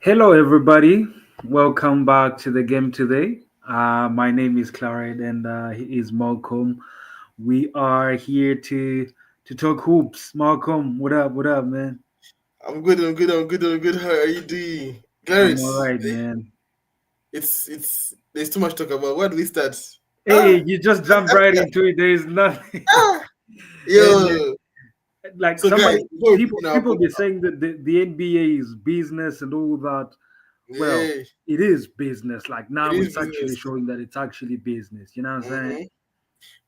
Hello, everybody. Welcome back to the game today. My name is Claret, and he is Malcolm. We are here to talk hoops. Malcolm, what up? What up, man? I'm good. How are you doing? I'm all Clarice, right, man. there's too much to talk about. Where do we start? Hey, Ah, you just jump right into it. There is nothing. ah, And yo. like So guys, somebody, before we people, begin our people be podcast, saying that the NBA is business and all that. Well, yeah, it is business. Like it now, is it's actually business. showing that it's actually business. You know what I'm saying? hmm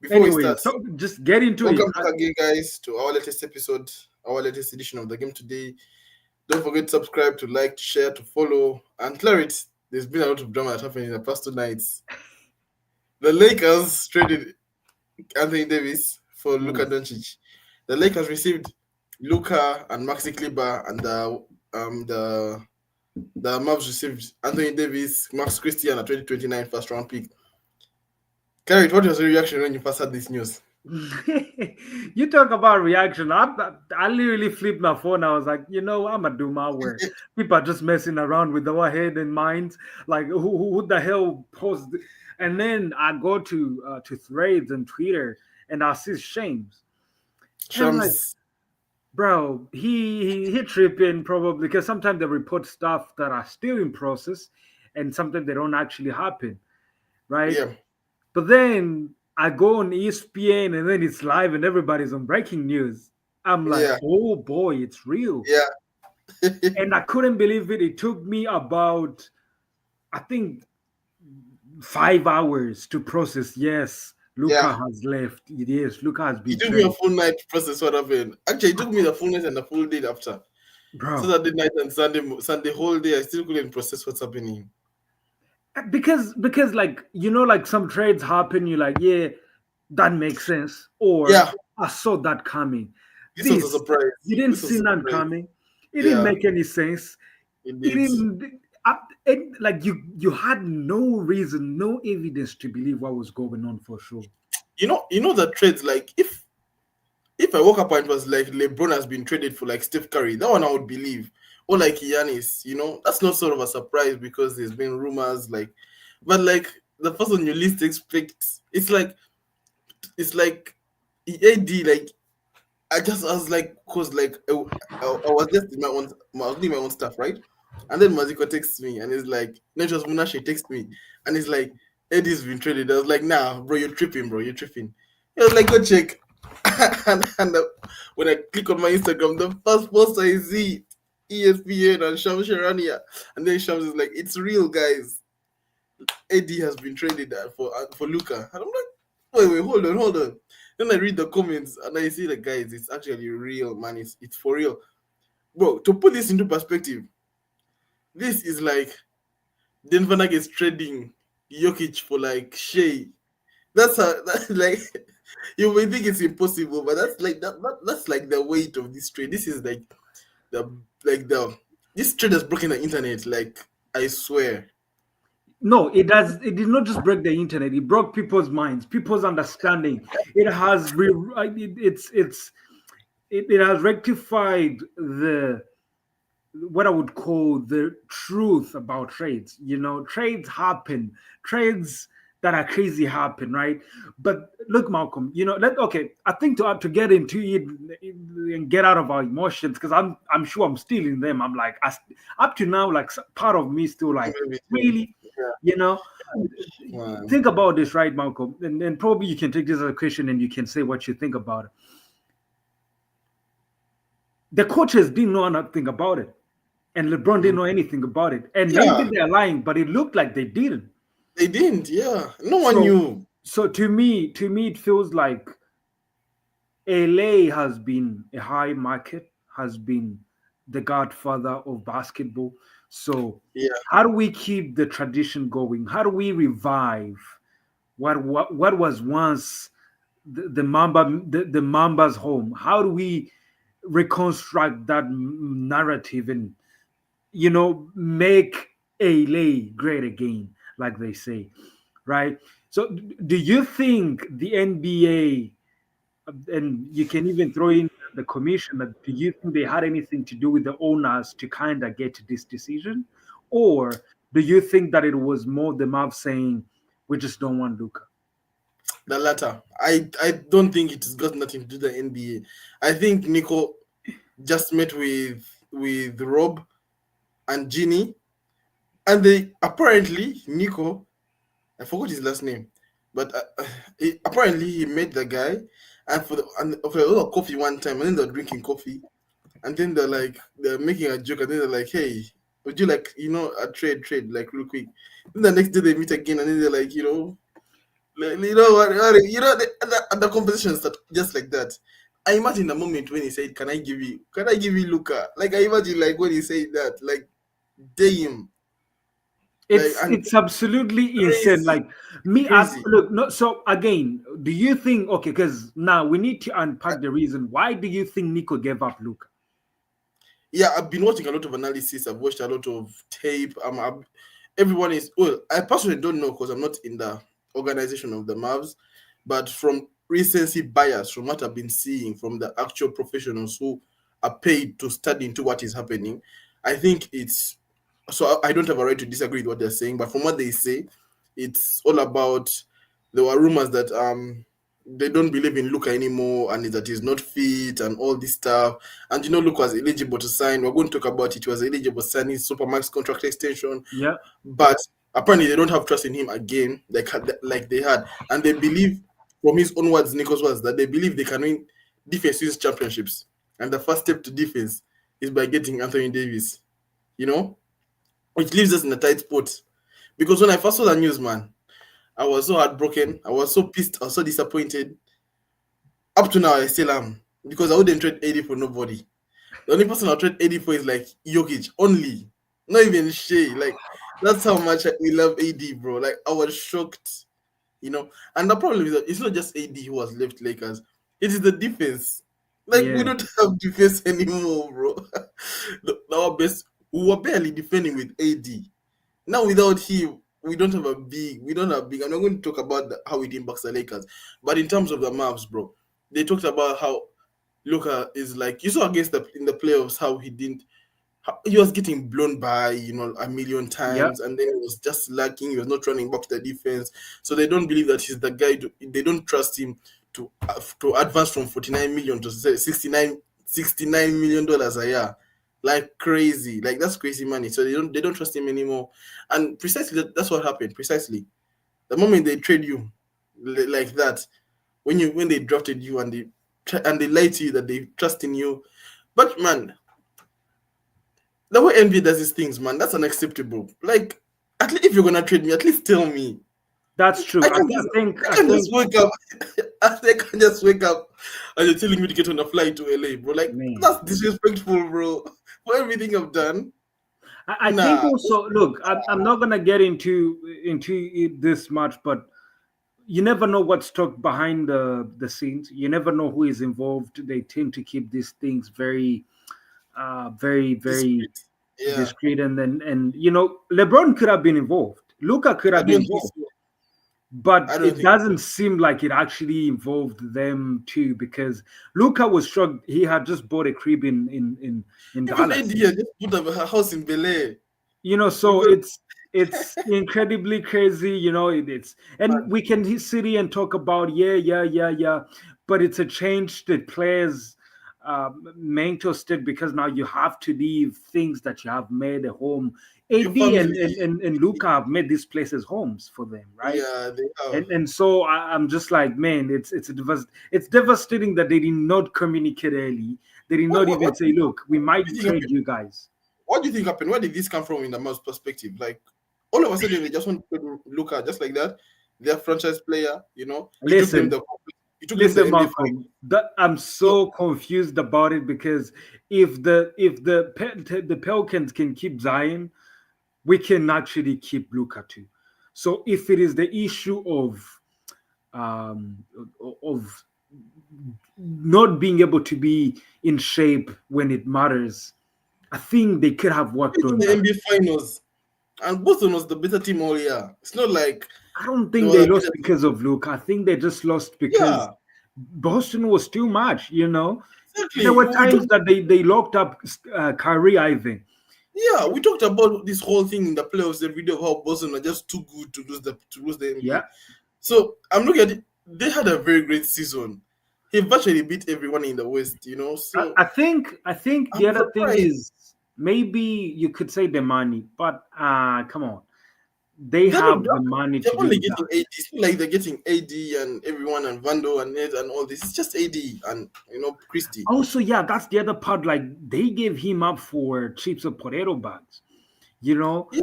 Before we Anyway, start, so just get into it. welcome back again, guys, to our latest episode, our latest edition of the game today. Don't forget to subscribe, to like, to share, to follow, and Claret. There's been a lot of drama that happened in the past 2 nights. The Lakers traded Anthony Davis for Luka Ooh. Dončić. The Lakers received Luka and Maxi Kleber, and the Mavs received Anthony Davis, Max Christie, and a 2029 first round pick. Carrot, what was your reaction when you first heard this news? You talk about reaction. I literally flipped my phone. I was like, I'm gonna do my work. People are just messing around with our head and minds. Like, who the hell post? And then I go to threads and Twitter, and I see Shames, and I'm like, Shams, bro, he tripping probably because sometimes they report stuff that are still in process, and sometimes they don't actually happen, right? yeah, But then I go on ESPN and then it's live and everybody's on breaking news. I'm like, yeah, oh boy, it's real. yeah, And I couldn't believe it. It took me about, I think, 5 hours to process. Yes, yeah. Luca has left. Yes, Luca has been It took me a traded. full night to process what happened. Actually, it took me the full night and the full day after. Bro, Saturday night and Sunday whole day, I still couldn't process what's happening. because like like some trades happen, you're like, yeah, that makes sense, or Yeah, I saw that coming. this was a This, surprise. you didn't This was see a none surprise. coming. It didn't Yeah, make any sense. It indeed. didn't. Like you had no reason, no evidence to believe what was going on for sure. You know the trades. Like if I woke up and it was like LeBron has been traded for like Steph Curry, that one I would believe. Or like Giannis, that's not sort of a surprise because there's been rumors like, but like the first one you least expect, it's like AD. Like I was like, cause like I was just in I was doing my own stuff, right? And then Maziko texts me and he's like, not just Munashe texts me and he's like, Eddie's been traded. I was like, nah, bro, you're tripping, bro, you're tripping. He was like, go check. and when I click on my Instagram, the first post I see ESPN and Shams Sharania, and then Shams is like, it's real, guys. Eddie has been traded for Luca, and I'm like, wait, hold on. Then I read the comments and I see the guys, it's actually real, man. It's for real, bro. To put this into perspective, this is like Denver Nuggets trading Jokic for like Shea. That's like you may think it's impossible, but that's like the weight of this trade. This is the the this trade has broken the internet. Like I swear. No, it does. It did not just break the internet. It broke people's minds, people's understanding. It has it has rectified the what I would call the truth about trades. Trades happen, trades that are crazy happen, right? But look, Malcolm, okay, I think to get into it and get out of our emotions, because I'm sure I'm still in them. I'm like, up to now, like part of me still like, Maybe too. really, you know, Man. think about this, right, Malcolm? And probably you can take this as a question and you can say what you think about it. The coaches didn't know nothing about it, and LeBron didn't know anything about it. And maybe Yeah, they're lying, but it looked like they didn't. they didn't. Yeah, no one So, knew. to me, it feels like LA has been a high market, has been the godfather of basketball. So, Yeah, how do we keep the tradition going? How do we revive what was once the Mamba's home? How do we reconstruct that narrative and make LA great again, like they say, right? So, do you think the NBA, and you can even throw in the commissioner, do you think they had anything to do with the owners to kind of get to this decision, or do you think that it was more the Mavs saying we just don't want Luka? The latter. I don't think it's got nothing to do with the NBA. I think Nico just met with Rob and Ginny, and they apparently Nico, I forgot his last name, but apparently he met the guy, and for a lot of coffee one time, and then they're drinking coffee, and then they're making a joke, and then they're like, hey, would you like a trade like real quick? Then the next day they meet again, and then they're like, the conversations that just like that. I imagine the moment when he said, can I give you Luka? Like I imagine like when he said that, like damn. It's absolutely insane. Crazy, Like me, crazy. look. No, so again, do you think okay? Because now we need to unpack the reason. Why do you think Nico gave up Luka? Yeah, I've been watching a lot of analysis. I've watched a lot of tape. Everyone is well. I personally don't know because I'm not in the organization of the Mavs, but from recency bias, from what I've been seeing from the actual professionals who are paid to study into what is happening, I think it's so. I don't have a right to disagree with what they're saying, but from what they say, it's all about. There were rumors that they don't believe in Luka anymore and that he's not fit and all this stuff. And Luka was eligible to sign. We're going to talk about it. He was eligible to sign his supermax contract extension. Yeah, But apparently they don't have trust in him again, like they had. And they believe, from his own words, Nico's words, that they believe they can win defense wins championships. And the first step to defense is by getting Anthony Davis. Which leaves us in a tight spot. Because when I first saw the news, man, I was so heartbroken. I was so pissed. I was so disappointed. Up to now, I still am. Because I wouldn't trade AD for nobody. The only person I'll trade AD for is like Jokic. Only. Not even Shea. Like, that's how much we love AD, bro. Like, I was shocked. And the problem is that it's not just AD who has left Lakers. It is the defense. Like, we don't have defense anymore, bro. Our best, we were barely defending with AD. Now, without him, we don't have big. I'm not going to talk about how it impacts the Lakers. But in terms of the Mavs, bro, they talked about how Luka is like, you saw in the playoffs how he was getting blown by, a million times, and then he was just lacking. He was not running back to the defense. So they don't believe that he's the guy. They don't trust him to advance from 49 million to 69 $69 million a year. Like crazy. Like that's crazy money. So they don't trust him anymore. And precisely that's what happened. Precisely. The moment they trade you like that, when they drafted you and they lied to you that they trust in you. But man, the way NBA does these things, man, that's unacceptable. Like, at least if you're gonna trade me, at least tell me. That's true. I can just wake up. I can just wake up and you're telling me to get on a flight to LA, bro. Like, that's disrespectful, bro. For everything I've done. I think also, look, I'm not gonna get into it this much, but you never know what's talked behind the scenes. You never know who is involved. They tend to keep these things very, very discreet. And LeBron could have been involved. Luka could have been involved. But it doesn't seem like it actually involved them too, because Luka was shocked. He had just bought a crib in Dallas. India just put up a house in Bel Air. So it's incredibly crazy. And we can sit here and talk about but it's a change that players mental state, because now you have to leave things that you have made a home. AD and Luka have made these places homes for them, right? Yeah, they have. And so I'm just like, man, it's devastating that they did not communicate early. They did not even say, look, we might trade you guys. What do you think happened? Where did this come from in the Mavs perspective? Like, all of a sudden they just want to put Luka just like that. They're a franchise player, Listen, I'm so confused about it, because if the Pelicans can keep Zion, we can actually keep Luka too. So if it is the issue of not being able to be in shape when it matters, I think they could have worked on the that. NBA Finals, and Boston was the better team all year. It's not like I don't think they lost because of Luka. I think they just lost because Boston was too much. Exactly. There were times that they locked up Kyrie Irving. Yeah, we talked about this whole thing in the playoffs, the video of how Boston are just too good to lose the NBA. Yeah, So I'm looking at it. They had a very great season. He virtually beat everyone in the West, you know. So I think the I'm other thing surprised. is maybe you could say the money, but come on, they They're not. have the money They're to only do that. getting AD. It's not like they're getting AD and everyone and Vando and Ned and all this. It's just AD and Christie. Also, yeah, that's the other part. Like they gave him up for chips of potato bags. You know, Yeah,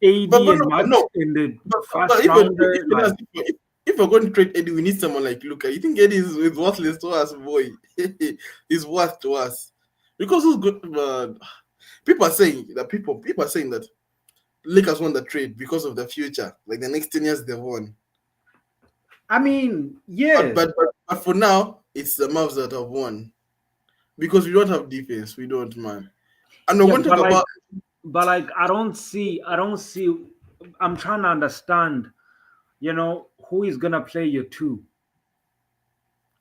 AD but and no, Max no. in the But first even rounder. even Like, if we're going to trade Eddie, we need someone like Luka. You think Eddie is worthless to us, boy? He's worth to us because who's good? People are saying that Lakers won the trade because of the future, like the next 10 years they won. I mean, But, yes, but but but for now, it's the Mavs that have won because we don't have defense. We don't, man. And we're yeah, going to talk about. but like, I don't see. I'm trying to understand. Who is gonna play your two,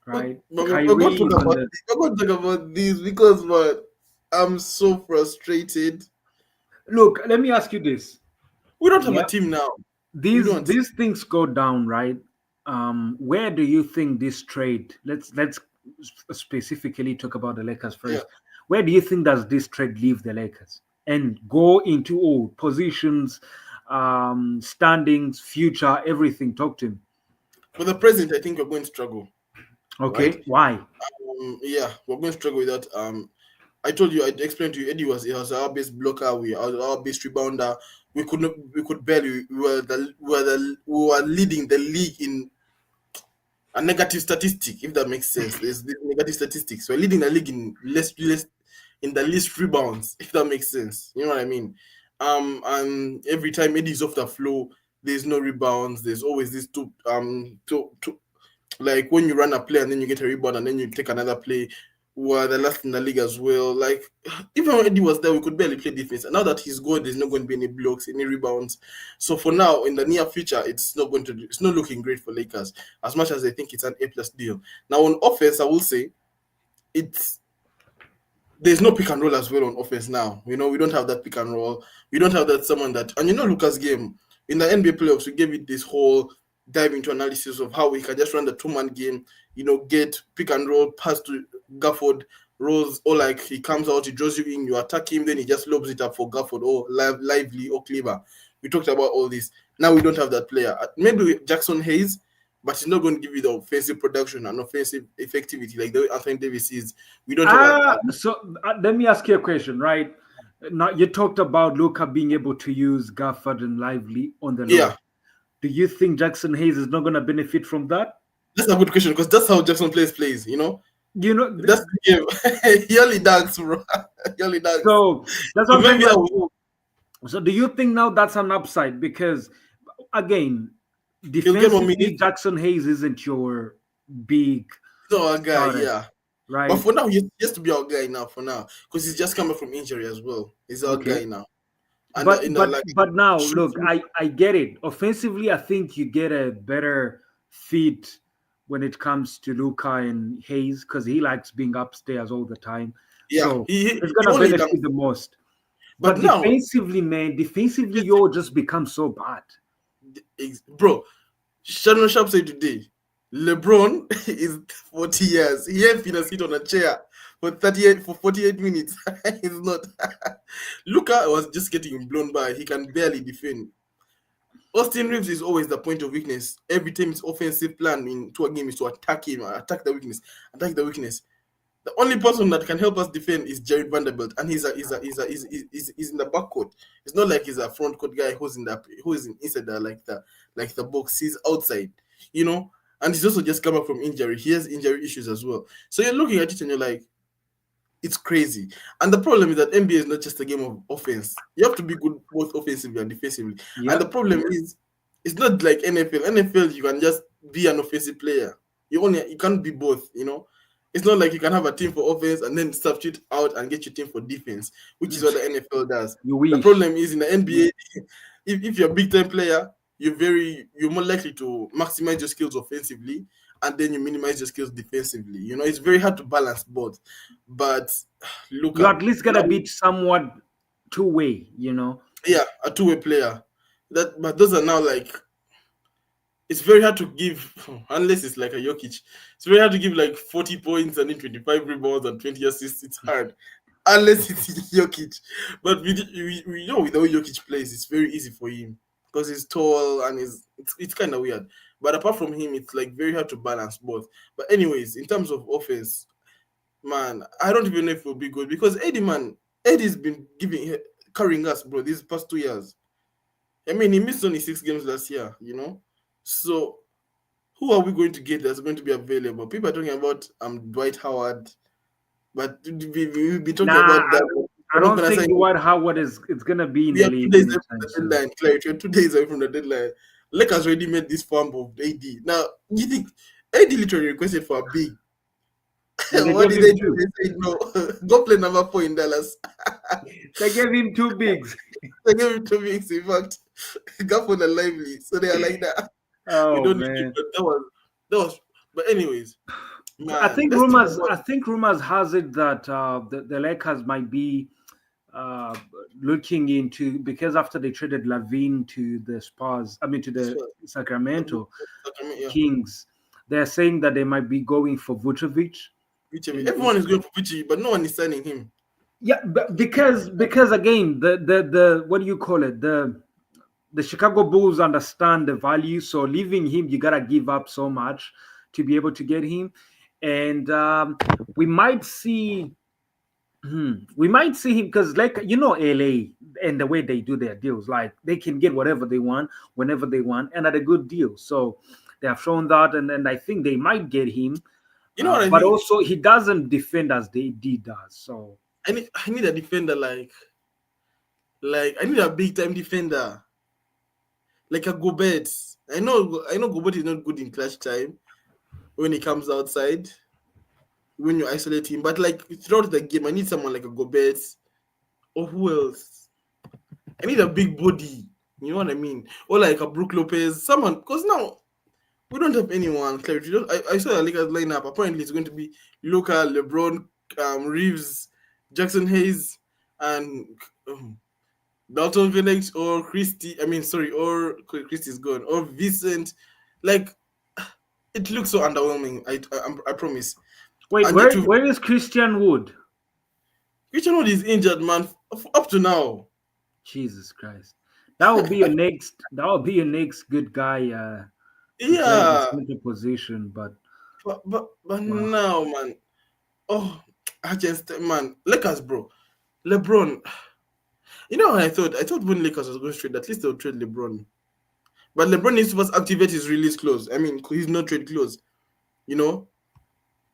But, right? but we're going to Kyrie talk on about. the. We're going to talk about this because, man, I'm so frustrated. Look, let me ask you this. We don't have a Yeah, team now. We these don't. these things go down, right? Where do you think this trade? Let's specifically talk about the Lakers Yeah. first. Where do you think does this trade leave the Lakers and go into all positions, standings, future, everything? Talk to me. For the present, I think we're going to struggle, right? Okay, why? Yeah, we're going to struggle with that. I told you, I explained to you, Eddie was our best blocker, we are our best rebounder. We could barely, we were leading the league in a negative statistic, if that makes sense. There's this negative statistics. We're leading the league in less in the least rebounds, if that makes sense. You know what I mean? And every time Eddie's off the floor, there's no rebounds. There's always this two like when you run a play and then you get a rebound and then you take another play. We're the last in the league as well. Like even when Eddie was there, we could barely play defense. And now that he's gone, there's not going to be any blocks, any rebounds. So for now, in the near future, it's not looking great for Lakers as much as I think it's an A+ deal. Now on offense, I will say it's there's no pick and roll as well on offense now. We don't have that pick and roll. We don't have that someone that, and Lucas game in the NBA playoffs, we gave it this whole dive into analysis of how we can just run the 2-man game, get pick and roll, pass to Gafford, Rose, or like he comes out, he draws you in, you attack him, then he just lobs it up for Gafford or Lively or Cleaver. We talked about all this. Now we don't have that player. Maybe Jackson Hayes, but he's not going to give you the offensive production and offensive effectivity like the way Anthony Davis is. We don't have Let me ask you a question, right? Now you talked about Luca being able to use Gafford and Lively on the low. yeah. Do you think Jackson Hayes is not going to benefit from that? That's a good question because that's how Jackson plays. That's That's the game. He only dunks, bro. He only dunks. so that's So what I'm maybe saying. So do you think now that's an upside? Because again, he'll get more defensively, minutes. Jackson Hayes isn't your big No, a guy, starter, yeah. right? But for now, he has to be our guy now. For now, because he's just coming from injury as well. He's our Okay. guy now. And But in the but like, but now look, shooting, I get it. Offensively, I think you get a better fit when it comes to Luca and Hayes because he likes being upstairs all the time. yeah, So he it's he gonna only benefit dunks. the most. But But now, defensively, man, defensively, just you just become so bad. bro, Shannon Sharp said today, LeBron is 40 years. He ain't finna sit on a chair for 48 minutes. He's not. Luka was just getting blown by. He can barely defend. Austin Reeves is always the point of weakness. Every time his offensive plan into a game is to attack him, attack the weakness, attack the weakness. The only person that can help us defend is Jared Vanderbilt, and he's in the backcourt. It's not like he's a front court guy who's inside the box. He's outside, and he's also just come back from injury. He has injury issues as well. So you're looking at it and you're like, it's crazy. And the problem is that NBA is not just a game of offense. You have to be good both offensively and defensively. And the Yep. problem is, it's not like NFL. NFL, you can just be an offensive player. You can't be both. It's not like you can have a team for offense and then substitute out and get your team for defense, which is what the NFL does. You The wish. problem is in the NBA, if you're a big time player, you're more likely to maximize your skills offensively and then you minimize your skills defensively. It's very hard to balance both. But look You at at least now, gotta be somewhat two-way, you know. Yeah, a two-way player. But those are now like it's very hard to give unless it's like a Jokic. It's very hard to give like 40 points and then 25 rebounds and 20 assists. It's hard. Unless it's Jokic. But we know with the way Jokic plays, it's very easy for him. Because he's tall and it's kind of weird. But apart from him, it's like very hard to balance both. But anyways, in terms of offense, man, I don't even know if it will be good because Eddie's been carrying us, bro, these past 2 years. I mean, he missed only 6 games last year, you know. So who are we going to get that's going to be available? People are talking about Dwight Howard, but we'll be talking Nah, about that. I We're not don't gonna think sign. Dwight Howard is it's gonna be in We the are two league days away from anytime the soon. deadline. Clarity, we're 2 days away from the deadline. Lakers already made this farm of AD. Now, you think AD literally requested for a big? And they What gave did they him do? two. They said no. Go play number 4 in Dallas. They gave him two bigs. They gave him 2 weeks. In fact, go for the lively. So they are like that. We Oh don't need it. man. But that was. But anyways, I man, think let's talk rumors. about. I think rumors has it that the Lakers might be uh, looking into because after they traded Lavine to the Spurs, I mean to This the one. Sacramento Yeah. Kings, they're saying that they might be going for Vucevic. Everyone is going for Pichi, but no one is signing him. Yeah, but because again the what do you call it the Chicago Bulls understand the value, so leaving him you gotta give up so much to be able to get him, and we might see. We might see him because, like LA and the way they do their deals, like they can get whatever they want whenever they want and at a good deal. So they have shown that, and I think they might get him. You know what I But think? also, he doesn't defend as they did does. So I need a defender like I need a big time defender like a Gobert. I know Gobert is not good in clutch time when he comes outside when you isolate him, but like throughout the game, I need someone like a Gobert or who else? I need a big body. You know what I mean? Or like a Brook Lopez, someone because now we don't have anyone. Clarity. I saw the Lakers lineup. Apparently, it's going to be Luka, LeBron, Reeves, Jackson Hayes, and Dalton Connect or Christie. I mean, sorry, or Christie's gone or Vincent. Like it looks so underwhelming. I promise. wait, And yet, where is Christian Wood? Christian Wood is injured, man. Up to now. Jesus Christ, that will be your next. That will be your next good guy to play the Yeah, center position. But but wow. now, man. Oh, I just man, Lakers, bro. LeBron. You know what I thought? I thought when Lakers was going to trade, at least they'll trade LeBron. But LeBron needs to first activate his release clause. I mean, he's not trade clause. You know,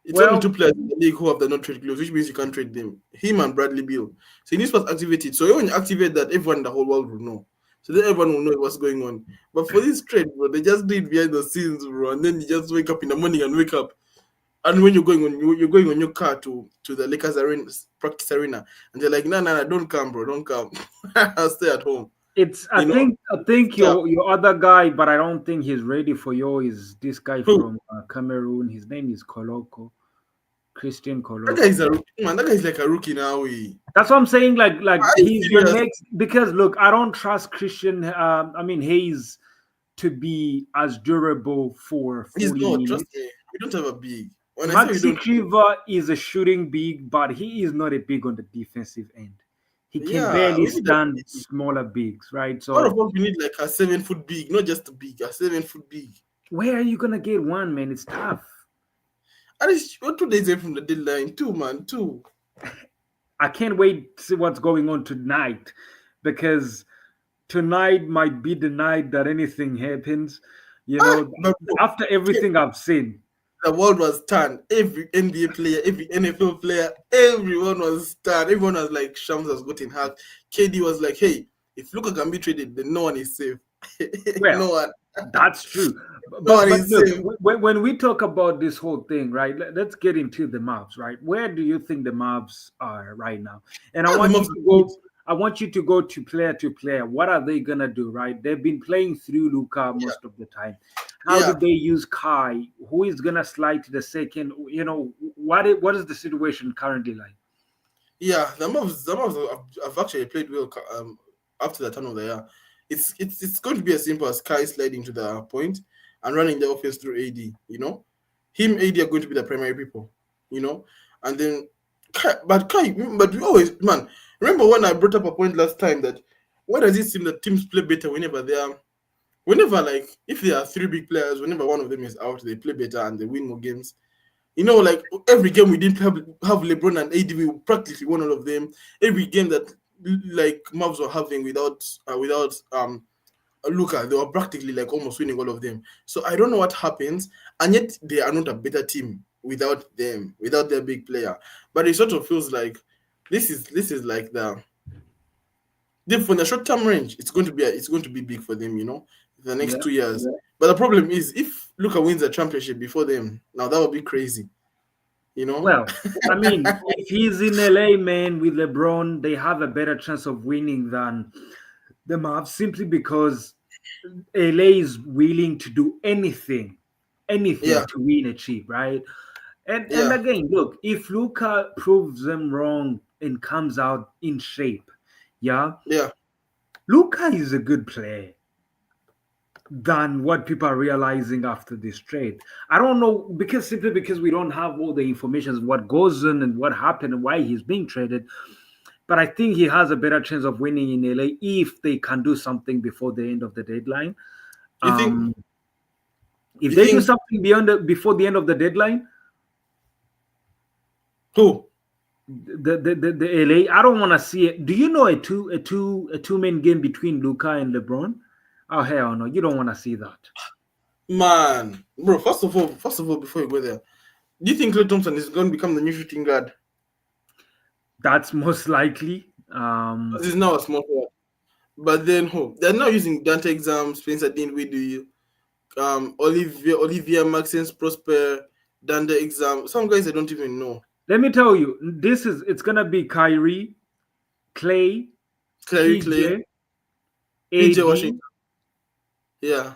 it's only 2 Well, players in the league who have the not trade clause, which means you can't trade them. Him and Bradley Beal. So he needs to first activate it. So when you activate that, everyone in the whole world will know. So then everyone will know what's going on. But for this trade, bro, they just do it behind the scenes, bro. And then you just wake up in the morning and wake up. And when you're going on your car to the Lakers arena, practice arena, and they're like, no, don't come, bro, don't come. I'll stay at home. it's You know, I think yeah. your other guy, but I don't think he's ready for you. Is this guy Who? from Cameroon? His name is Koloko, Christian That guy is Koloko. a rookie, man. That guy is like a rookie now. That's what I'm saying. Like Are you he's your serious? next because look, I don't trust Christian. I mean Hayes to be as durable for He's 40 not. Trust minutes. me. We don't have a big. When I say we Maxi don't, Kriva is a shooting big, but he is not a big on the defensive end. He can yeah, barely we need a stand big. smaller bigs, right? Out of So us, we need like a 7 foot big, not just a big, a 7 foot big. where are you gonna get one, man? It's tough. And we're 2 days away from the deadline, too, man. Two. I can't wait to see what's going on tonight because tonight might be the night that anything happens. You know, But bro, after everything I've seen. the world was turned. Every NBA player, every NFL player, everyone was turned. Everyone was like, Shams has gotten hacked. KD was like, hey, if Luka can be traded, then no one is safe. Well, No one. that's true. No one But is look, safe. when we talk about this whole thing, right? Let's get into the Mavs, right? Where do you think the Mavs are right now? And I Ah, the want you Mavs to are good. go. I want you to go to player. What are they gonna do, right? They've been playing through Luka Yeah. most of the time. How do Yeah. they use Kai? Who is gonna slide to the second? You know, what is the situation currently like? Yeah, the Mavs have actually played well after the turn of the year. It's going to be as simple as Kai sliding to the point and running the offense through AD. Him AD are going to be the primary people. And then but we always, man. Remember when I brought up a point last time that why does it seem that teams play better whenever like if there are three big players, whenever one of them is out, they play better and they win more games. Like every game we didn't have LeBron and AD, we practically won all of them. Every game that like Mavs were having without Luka, they were practically like almost winning all of them. So I don't know what happens, and yet they are not a better team without them, without their big player. But it sort of feels like this is like from the short term range, it's going to be big for them, the next Yeah. 2 years. But the problem is if Luka wins the championship before them, now that would be crazy. Well, I mean, if he's in LA, man, with LeBron, they have a better chance of winning than the Mavs simply because LA is willing to do anything Yeah, to win a chip, right? And yeah, again, look, if Luca proves them wrong and comes out in shape, yeah, yeah. Luca is a good player than what people are realizing after this trade. I don't know simply because we don't have all the information of what goes on and what happened and why he's being traded. But I think he has a better chance of winning in LA if they can do something before the end of the deadline. You think Um, if you they do think something before the end of the deadline, who? the LA, I don't want to see it. Do you know a two-man game between Luca and LeBron? Oh hell no, you don't want to see that. Man, bro, first of all, before you go there, do you think Clay Thompson is going to become the new shooting guard? That's most likely. Because he's now a small forward. But then who? They're now using Dante Exam, Spencer Dinwiddie, Olivia Maxence Prosper, Dante Exam. Some guys I don't even know. Let me tell you, it's gonna be Kyrie, Clay, Clay, PJ, PJ AD, Washington. Yeah.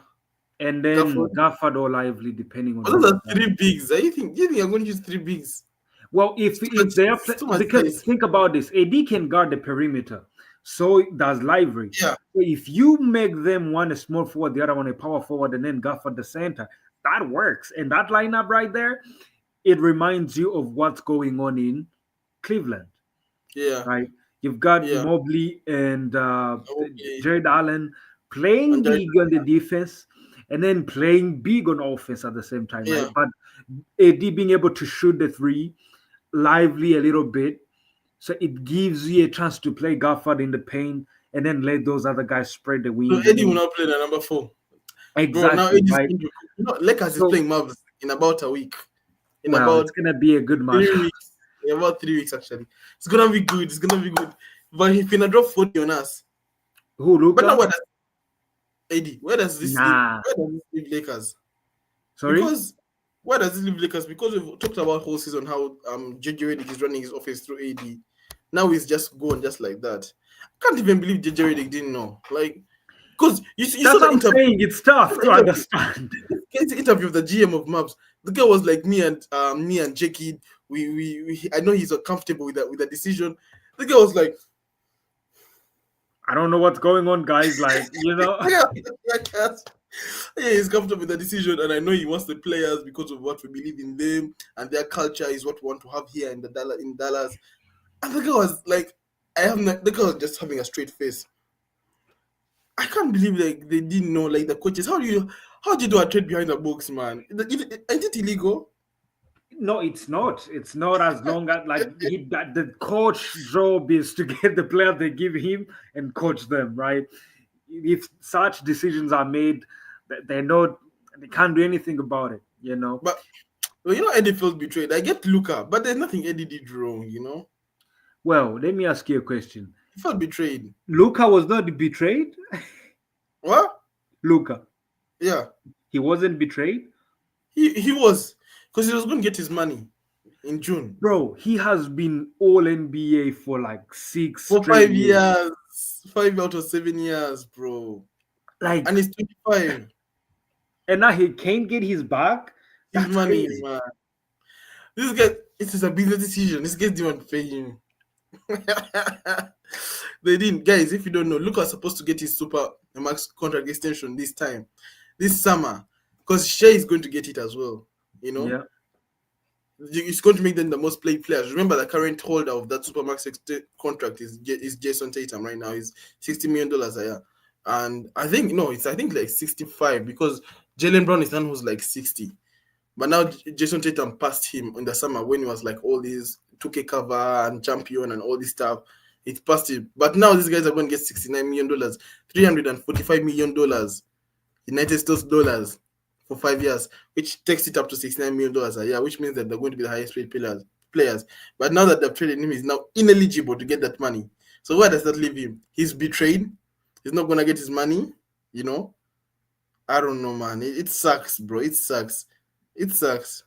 and then Gafford. Gafford or Lively, depending on But who those they are have. three bigs. Do you think I'm going to use three bigs? Well, It's too much, if they are it's too much because size. think about this, AD can guard the perimeter, so does Lively. Yeah. So if you make them one a small forward, the other one a power forward, and then Gafford the center, that works. And that lineup right there, it reminds you of what's going on in Cleveland. Yeah. Right? You've got Yeah. Mobley and Okay. Jared Allen playing And Jared, big on the defense and then playing big on offense at the same time, right? yeah. But AD being able to shoot the three, lively a little bit, so it gives you a chance to play Gafford in the paint and then let those other guys spread the So wings and Eddie will then not play the number 4. Bro, now exactly Eddie's right. going to, Lakers is So playing Mavs in about a week. In well, it's about gonna be a good match. 3 weeks. In about 3 weeks, actually. It's gonna be good. It's gonna be good. But he's gonna drop 40 on us. Who But now Luca? what does Eddie? Where does this leave? Nah, Where does this leave Lakers? sorry. Because where does this leave Lakers? Because we've talked about whole season how JJ Redick is running his offense through AD. Now he's just going just like that. I can't even believe JJ Redick didn't know. Like, because you saw That's the what I'm interview. saying. It's tough to understand. Get the interview of the GM of Maps. The guy was like me and Jackie. I know he's uncomfortable with the decision. The guy was like, I don't know what's going on, guys. Like, yeah, he's comfortable with the decision, and I know he wants the players because of what we believe in them and their culture is what we want to have here in Dallas. And the guy was like, the guy was just having a straight face. I can't believe like they didn't know like the coaches. How do you do a trade behind the box, man? Ain't it illegal? no, it's not. It's not as long as that the coach job is to get the player they give him and coach them, right? If such decisions are made, they know they can't do anything about it. But well, Eddie felt betrayed. I get Luca, but there's nothing Eddie did wrong. Well, let me ask you a question. He felt betrayed. Luca was not betrayed. What? Luca, Yeah. he wasn't betrayed. He was, because he was going to get his money in June Bro, he has been all NBA for like six for straight 5 years, years. 5 out of 7 years, bro. Like, And he's 25. and now he can't get his back. His That's money, crazy. man. This guy, it is a business decision. This guy didn't want to pay him. They didn't, guys. If you don't know, Luka's supposed to get his super max contract extension this summer, because Shea is going to get it as well. You know, Yeah. it's going to make them the most played players. Remember, the current holder of that supermax contract is Jason Tatum right now. He's $60 million a year, and I think like 65 because Jalen Brown is the one who's like 60. But now Jason Tatum passed him in the summer when he was like all these 2K cover and champion and all this stuff. It passed him. But now these guys are going to get $69 million, $345 million United States dollars for 5 years, which takes it up to $69 million a year, which means that they're going to be the highest paid players. But now that they've traded him, he's now ineligible to get that money. So where does that leave him? He's betrayed. He's not going to get his money, you know? I don't know, man. It sucks, bro. It sucks. It sucks.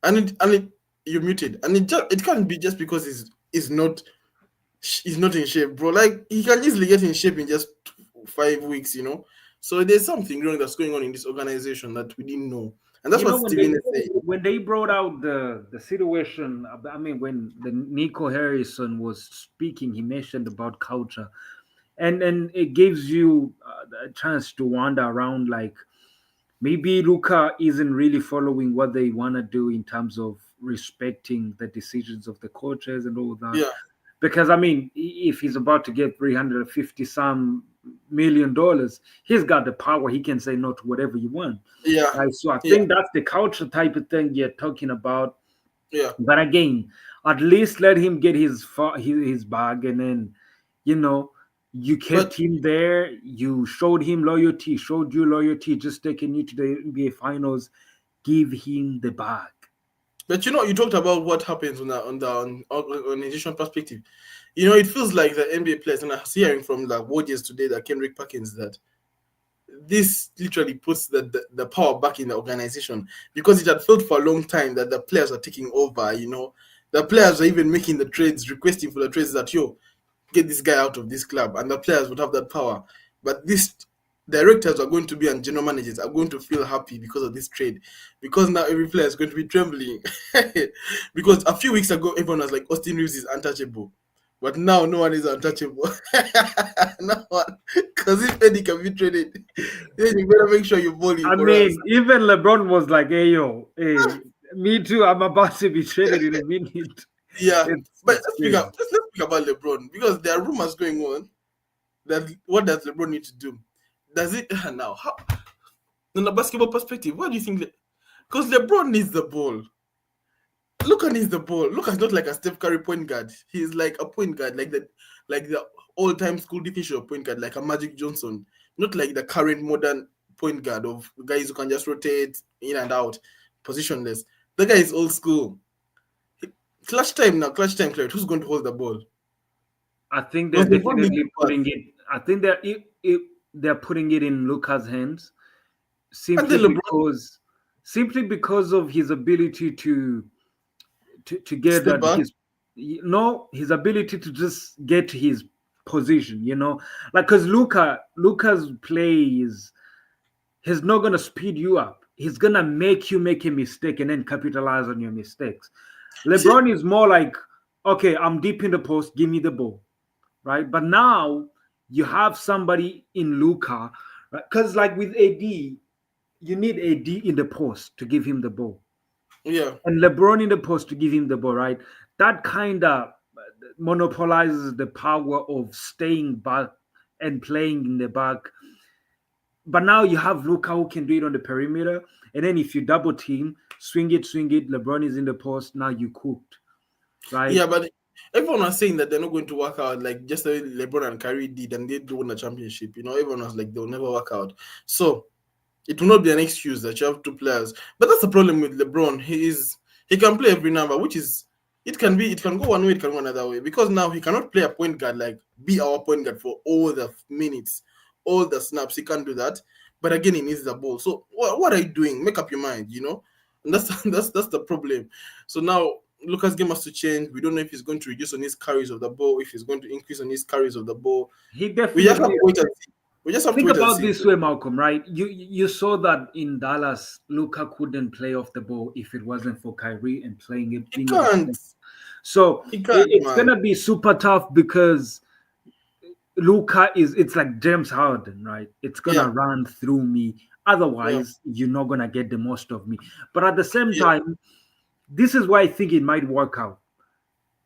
And you're muted. And it can't be just because he's not in shape, bro. Like, he can easily get in shape in just 5 weeks, you know? So there's something wrong that's going on in this organization that we didn't know. And that's what Steven is saying. When they brought out the situation, I mean, when the Nico Harrison was speaking, he mentioned about culture. And it gives you a chance to wander around, like, maybe Luka isn't really following what they want to do in terms of respecting the decisions of the coaches and all that. Yeah. Because, I mean, if he's about to get $350 some million, he's got the power. He can say no to whatever you want. Yeah. Right? So I think that's the culture type of thing you're talking about. Yeah. But again, at least let him get his bag, and then, you know, you kept him there. You showed him loyalty. Showed you loyalty. Just taking you to the NBA Finals. Give him the bag. But you know, you talked about what happens on the organization perspective. You know, it feels like the NBA players, and I was hearing from like Warriors today, that Kendrick Perkins, that this literally puts the power back in the organization, because it had felt for a long time that the players are taking over. You know, the players are even making the trades, requesting for the trades that, yo, get this guy out of this club, and the players would have that power. But these directors are going to be, and general managers are going to feel happy because of this trade, because now every player is going to be trembling. Because a few weeks ago, everyone was like, Austin Reeves is untouchable. But now no one is untouchable. No one. Because if Eddie can be traded, then you better make sure you're balling. I mean, even LeBron was like, hey, yo, hey, me too. I'm about to be traded in a minute. Yeah. But let's speak about LeBron, because there are rumors going on that what does LeBron need to do? Does it now? How, from a basketball perspective, what do you think? Because LeBron needs the ball. Luka needs the ball. Luka's not like a Steph Curry point guard. He's like a point guard, like the all-time school definition of point guard, like a Magic Johnson. Not like the current modern point guard of guys who can just rotate in and out, positionless. The guy is old school. Clutch time, Claire. Who's going to hold the ball? I think they're definitely putting it. I think they're putting it in Luka's hands, simply because of his ability to get that his ability to just get to his position, you know, like, because Luka's play is, he's not gonna speed you up. He's gonna make you make a mistake and then capitalize on your mistakes. LeBron is more like, okay, I'm deep in the post, give me the ball, right? But now you have somebody in Luka, right? Because like with AD, you need AD in the post to give him the ball. Yeah. And LeBron in the post to give him the ball, right? That kind of monopolizes the power of staying back and playing in the back. But now you have Luka who can do it on the perimeter. And then if you double team, swing it, LeBron is in the post, now you cooked, right? Yeah, but everyone was saying that they're not going to work out, like just the way LeBron and Kyrie did, and they won the championship. You know, everyone was like, they'll never work out. So it will not be an excuse that you have two players. But that's the problem with LeBron. He can play every number, which is, it can go one way, it can go another way. Because now he cannot play a point guard, like be our point guard for all the minutes, all the snaps. He can't do that. But again, he needs the ball. So what are you doing? Make up your mind, you know? And that's the problem. So now Luka's game has to change. We don't know if he's going to reduce on his carries of the ball, if he's going to increase on his carries of the ball. He definitely. We just have to wait and see. We just have Think to wait about and see. this way, Malcolm, right? You saw that in Dallas, Luka couldn't play off the ball if it wasn't for Kyrie and playing it. He can't. So He can't, it's man. gonna be super tough because Luka is it's like James Harden, right? It's Yeah, gonna run through me. yeah, Otherwise, you're not gonna get the most of me. But at the same yeah. time, this is why I think it might work out.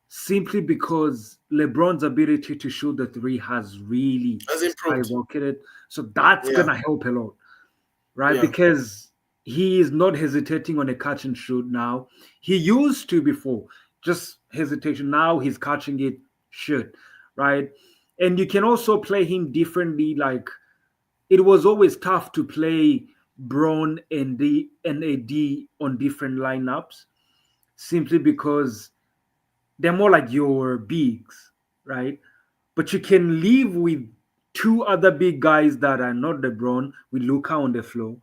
Simply because LeBron's ability to shoot the three has really Has improved. skyrocketed. So that's Yeah, gonna help a lot, right? yeah. Because he is not hesitating on a catch and shoot now. He used to before, just hesitation. Now he's catching it, shoot, right? And you can also play him differently. Like it was always tough to play Bron and the NAD on different lineups simply because they're more like your bigs, right? But you can leave with two other big guys that are not LeBron with Luka on the floor,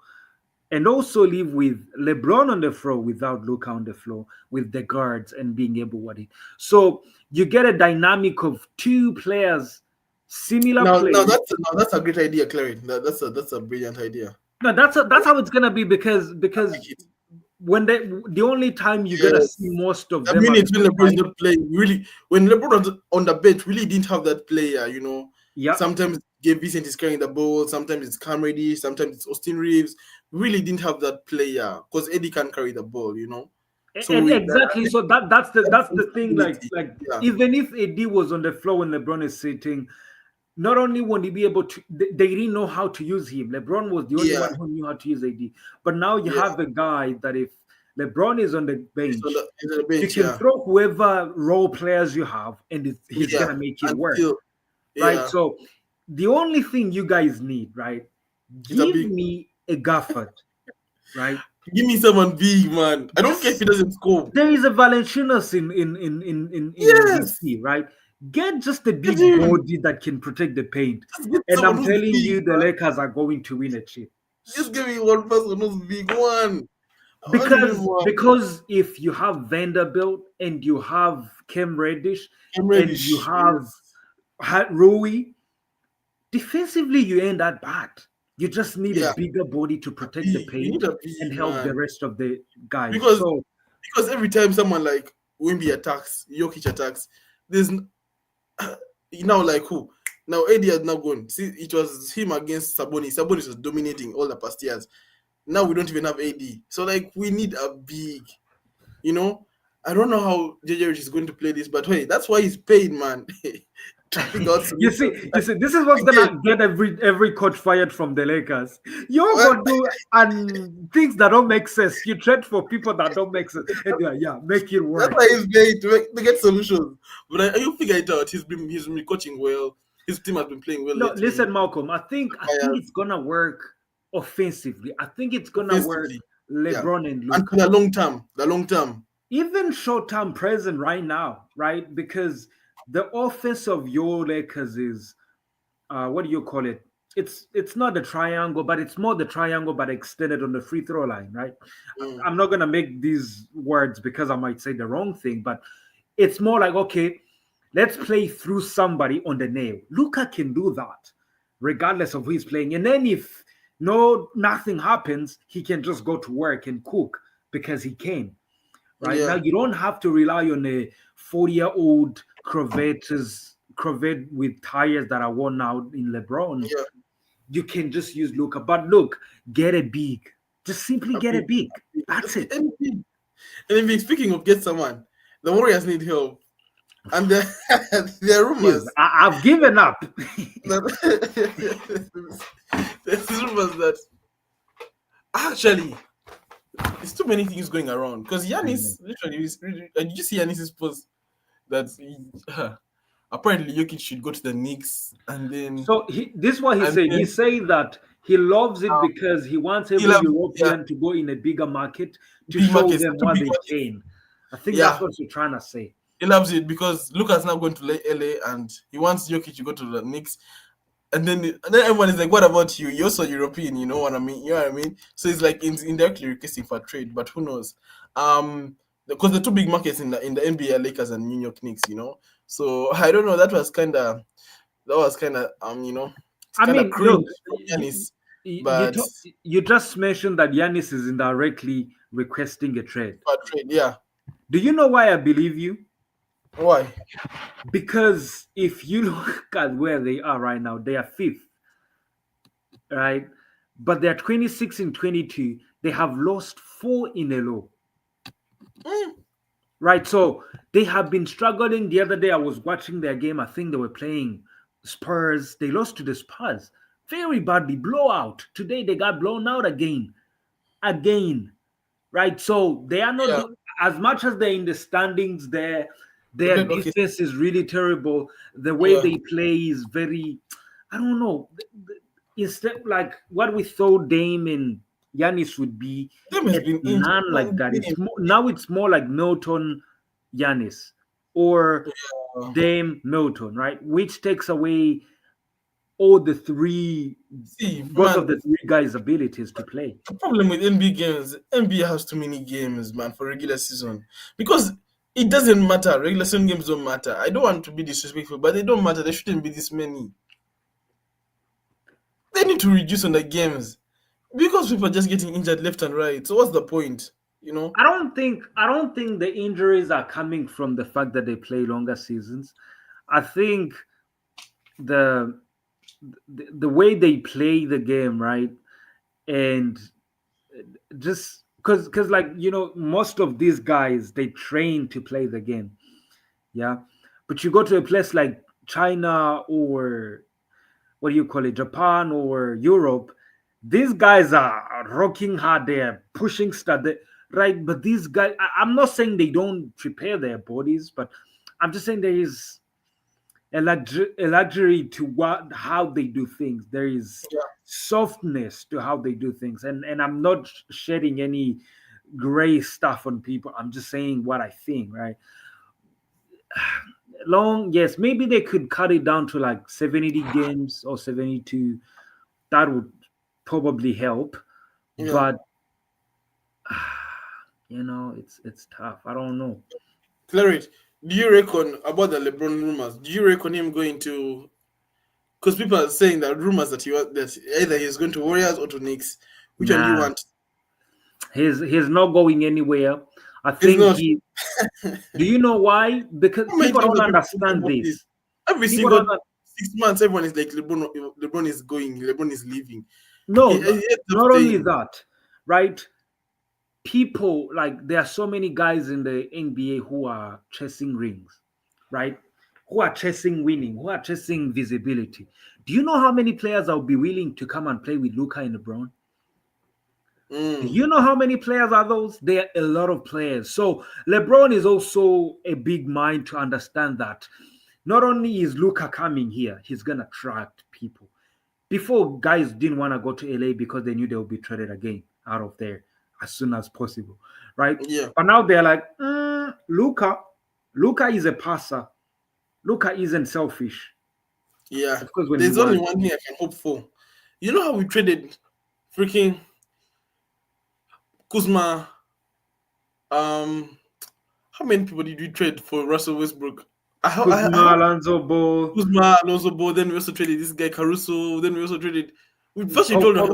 and also leave with LeBron on the floor without Luka on the floor with the guards and being able what it. So you get a dynamic of two players, similar Now players. that's a great idea, Clary. That's a brilliant idea. No, that's how it's gonna be because I like it. when the only time you're gonna see Yes. most of The them are minutes when LeBron is right. not playing, really, when LeBron was on the bench, really didn't have that player, you know. Yeah, Sometimes Gabe Vincent is carrying the ball, sometimes it's Cam Reddish, sometimes it's Austin Reeves. Really didn't have that player because Eddie can carry the ball, you know. So and we exactly. So that's that's the thing. Like instability. like Yeah, even if AD was on the floor when LeBron is sitting, not only won't he be able to, they didn't know how to use him. LeBron was the only yeah, one who knew how to use AD. But now you yeah. have a guy that if LeBron is on the bench, He's on the you bench, can yeah. throw whoever role players you have, and he's Yeah. gonna make it work, Until right? yeah, So the only thing you guys need, right? he's a Give big me a Gafford, right? give me someone big, man. I don't care if he Just doesn't score. there is a Valanciunas in Yes. DC, right? Get just a Get big him. body that can protect the paint, Just get and someone I'm who's telling big, you, the man. Lakers are going to win a chip. Just give me one person who's big one. Only Because one. because if you have Vanderbilt and you have Cam Reddish I'm and ready. you have Yes. Rui, defensively you ain't that bad. You just need a Yeah. bigger body to protect the Big. We paint need a and big help the man. rest of the guys. Because So because every time someone like Wimby attacks, Jokic attacks, there's now like who? Now AD has now gone. See, it was him against Sabonis. Sabonis was dominating all the past years. Now we don't even have AD. So like we need a big, you know. I don't know how JJ Rich is going to play this, but hey, that's why he's paid, man. To figure out solutions. you see, this is what's Again, gonna get every coach fired from the Lakers. You're well, gonna do and things that don't make sense. You trade for people that don't make sense, and they're like, yeah, make it that's work. why he's paid to get solutions. But you figure it out. He's been coaching well. His team has been playing well No, lately. listen, Malcolm. I think Fires it's gonna work offensively. I think it's gonna work offensively, yeah. LeBron and And for Luca. the long term, Even short-term present right now, right? Because the offense of your Lakers is what do you call it? It's not the triangle, but it's more the triangle, but extended on the free throw line, right? mm, I'm not gonna make these words because I might say the wrong thing, but it's more like okay, let's play through somebody on the nail. Luca can do that, regardless of who he's playing. And then if nothing happens, he can just go to work and cook because he can. Right now, yeah, you don't have to rely on a 40-year-old Corvette with tires that are worn out in LeBron. yeah. You can just use Luca. But look, get a big. Just simply A get a big, big. That's just it. get anything. And if speaking of get someone, the Warriors need help, and there there are Please, rumors I've given up. that there's rumors that actually there's too many things going around because I know. Yanis literally did you see Yanis's post that apparently Jokic should go to the Knicks So this is what he and said. then He said that he loves it because he wants he'll every have yeah European to go in a bigger market to big show markets, them two what big they markets. can. I think that's Yeah, what you're trying to say. he loves it because Luka's now going to LA and he wants Jokic to go to the Knicks. And then everyone is like, "What about you? You're so European, you know what I mean? You know what I mean?" So it's like indirectly requesting for trade, but who knows? Because the two big markets in the NBA are Lakers and New York Knicks, you know. So I don't know. That was kind of it's I kind of mean, cringe look, from Giannis, you, but to- you just mentioned that Yanis is indirectly requesting a trade. for trade, yeah. Do you know why I believe you? Why? Because if you look at where they are right now, they are fifth, right? But they're 26 and 22. They have lost four in a row, Mm, right? So they have been struggling. The other day, I was watching their game. I think they were playing Spurs. They lost to the Spurs very badly, blowout. Today, they got blown out again, right? So they are not yeah, doing as much as they're in the standings. they Their played okay. defense is really terrible. The way Yeah, they play is very, I don't know. Instead, like what we thought Dame and Yanis would be, them has it's been injured. none like Man, that. damn. Now it's more like Milton, Yanis, or Uh, Dame Milton, right? Which takes away all the three, see, both man, of the three guys' abilities to play. the problem with NBA games, NBA has too many games, man, for regular season. Because it doesn't matter. Regular season games don't matter. I don't want to be disrespectful, but they don't matter. There shouldn't be this many. They need to reduce on the games. Because people are just getting injured left and right. So what's the point? You know? I don't think the injuries are coming from the fact that they play longer seasons. I think the the way they play the game, right? And just because like most of these guys they train to play the game, yeah. But you go to a place like China or what do you call it, Japan or Europe, these guys are rocking hard, they're pushing stuff, right? But these guys, I'm not saying they don't prepare their bodies, but I'm just saying there is a luxury to what how they do things. There is Yeah. softness to how they do things, and I'm not shedding any gray stuff on people. I'm just saying what I think, right? Long, yes, maybe they could cut it down to like 70 games or 72. That would probably help, Yeah. but it's tough. I don't know. Claret, do you reckon about the LeBron rumors? Do you reckon him going to? Because people are saying that rumors that that either he's going to Warriors or to Knicks. Which one do you Nah, want? he's not going anywhere. I It's think not. he. Do you know why? Because How many people times don't have people spoken understand about this? this. Every People single don't. 6 months, everyone is like LeBron. LeBron is going. LeBron is leaving. No, He ends up not only staying. that, right? People like there are so many guys in the NBA who are chasing rings, right? Who are chasing winning, who are chasing visibility. Do you know how many players will be willing to come and play with Luka and Bron? Do Mm, you know how many players are those? There are a lot of players. So LeBron is also a big mind to understand that not only is Luka coming here, he's gonna attract people. Before guys didn't want to go to LA because they knew they would be traded again out of there as soon as possible, right? yeah, But now they're like, Luka is a passer. Luka isn't selfish. yeah. Of course, when he There's only was, one thing I can hope for. You know how we traded freaking Kuzma. How many people did we trade for Russell Westbrook? I Kuzma, Alonzo Ball, Kuzma, Alonso Ball. Then we also traded this guy Caruso. Then we also traded. We first we told a the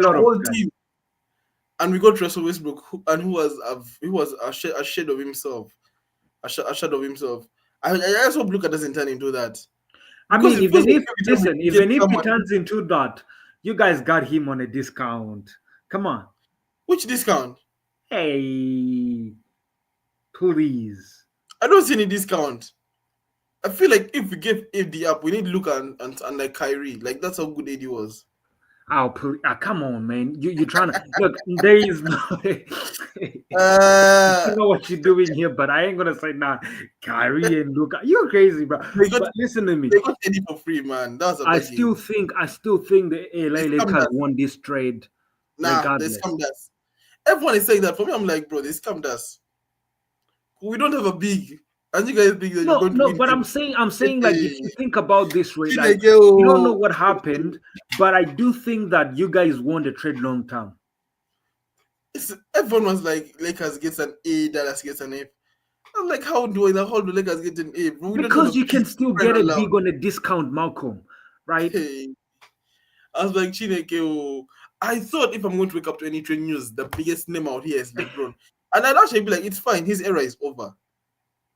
lot of whole guys. team, and we got Russell Westbrook, and who was a shade of himself, a shadow of himself. I just hope Luka doesn't turn into that I because mean, it feels like every time listen, we get even if he someone, turns into that, you guys got him on a discount. Come on. which discount? Hey, please. I don't see any discount. I feel like if we give AD up, we need Luka and like Kyrie. Like that's how good AD was. Oh, come on, man. You're trying to look. There is no. I Uh, know what you're doing here, but I ain't gonna say nah. Kyrie and Luka, you're crazy, bro. they got But listen to me. they got AD for free, man. That was a bargain. I still think the They LA scammed Lakers us. won this trade, Nah, they regardless. scammed us. Everyone is saying that. For me, I'm like, bro, they scammed us. We don't have a big, and you guys think that you're No, going to no, win but games. I'm saying like if you think about this way, like Chineke, you don't know oh. what happened, but I do think that you guys won the trade long term. Everyone was like, Lakers gets an A, Dallas gets an F. I'm like, how do Lakers get an A? Bro, we don't have Because a you big can still friend get a allowed. big on a discount, Malcolm, right? Hey. I was like, Chineke, oh. I thought if I'm going to wake up to any trade news, the biggest name out here is LeBron. And I'd actually be like, it's fine, his era is over.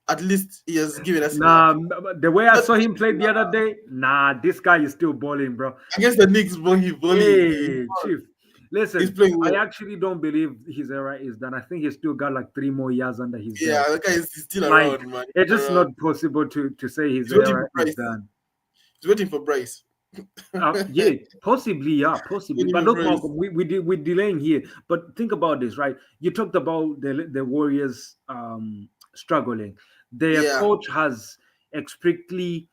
At least he has given us Nah, enough. the way I saw him play the other day, this guy is still balling, bro. Against the Knicks, bro, he's balling. Hey, Chief. He's Listen, playing I well. actually don't believe his era is done. I think he's still got like 3 more years under his Yeah, belt. the guy is still Like, around, man. it's He's just around. not possible to say his He's waiting era for is Bryce. done. He's waiting for Bryce. Yeah, possibly. Waiting But for look, Bryce. Malcolm, we're delaying here. But think about this, right? You talked about the Warriors struggling. Their Yeah, coach has explicitly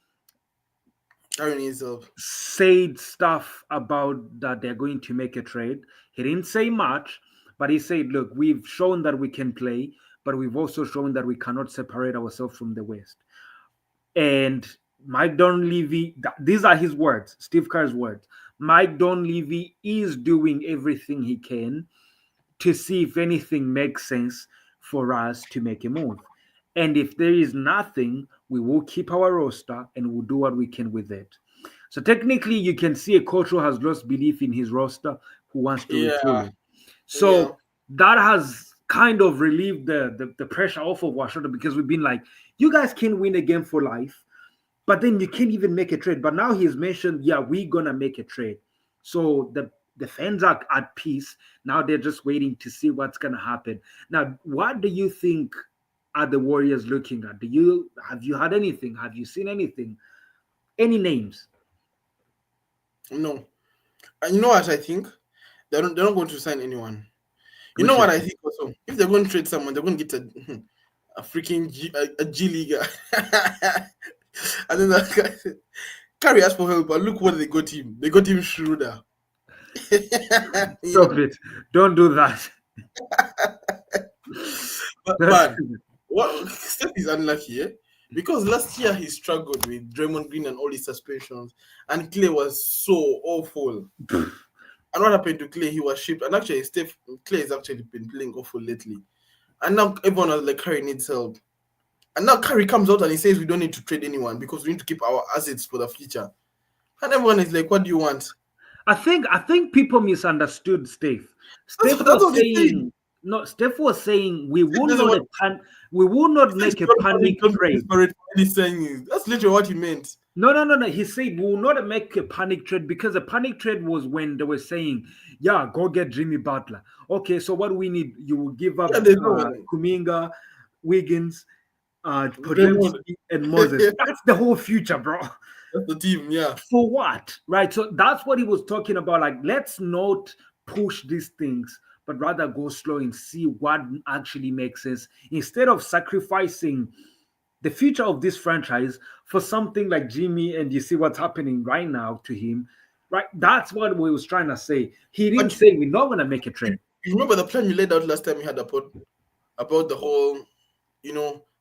carrying himself. said stuff about that they're going to make a trade. He didn't say much, but he said, look, we've shown that we can play, but we've also shown that we cannot separate ourselves from the West. And Mike Dunleavy, these are his words, Steve Kerr's words. Mike Dunleavy is doing everything he can to see if anything makes sense for us to make a move. And if there is nothing, we will keep our roster and we'll do what we can with it. So technically, you can see a coach who has lost belief in his roster who wants to Yeah, retool it. So yeah, that has kind of relieved the pressure off of our shoulder because we've been like, you guys can win a game for life, but then you can't even make a trade. But now he's mentioned, yeah, we're gonna make a trade. So the fans are at peace. Now they're just waiting to see what's gonna happen. Now, what do you think are the Warriors looking at? Have you had anything? Have you seen anything? Any names? no. And you know what I think? They're not going to sign anyone. You know Which what is I think also? If they're going to trade someone, they're going to get a freaking a G Leaguer. And then that guy said, Curry asked for help, but look what they got him. They got him Schroeder. stop it. Don't do that. But man, what Steph is unlucky, because last year he struggled with Draymond Green and all his suspensions, and Clay was so awful. And what happened to Clay? He was shipped, and actually, Clay has actually been playing awful lately. And now everyone was like, Curry needs help. And now Curry comes out and he says we don't need to trade anyone because we need to keep our assets for the future. And everyone is like, what do you want? I think people misunderstood Steph. That's, Steph that's was what he's saying. saying no. Steph was saying Steph we will not He said, make a "Don't panic don't be trade. desperate for any saying. That's literally what he meant. No. He said we will not make a panic trade because a panic trade was when they were saying, yeah, go get Jimmy Butler. Okay, so what we need, you will give up Yeah, there's no one. Kuminga, Wiggins, Draymond. Podziemski, and Moses. That's the whole future, bro. That's the team, yeah. For what? Right. So that's what he was talking about. Like, let's not push these things, but rather go slow and see what actually makes sense instead of sacrificing the future of this franchise for something like Jimmy. And you see what's happening right now to him. Right. That's what we was trying to say. He didn't But say we're not gonna make a trade. you remember the plan you laid out last time we had about the whole,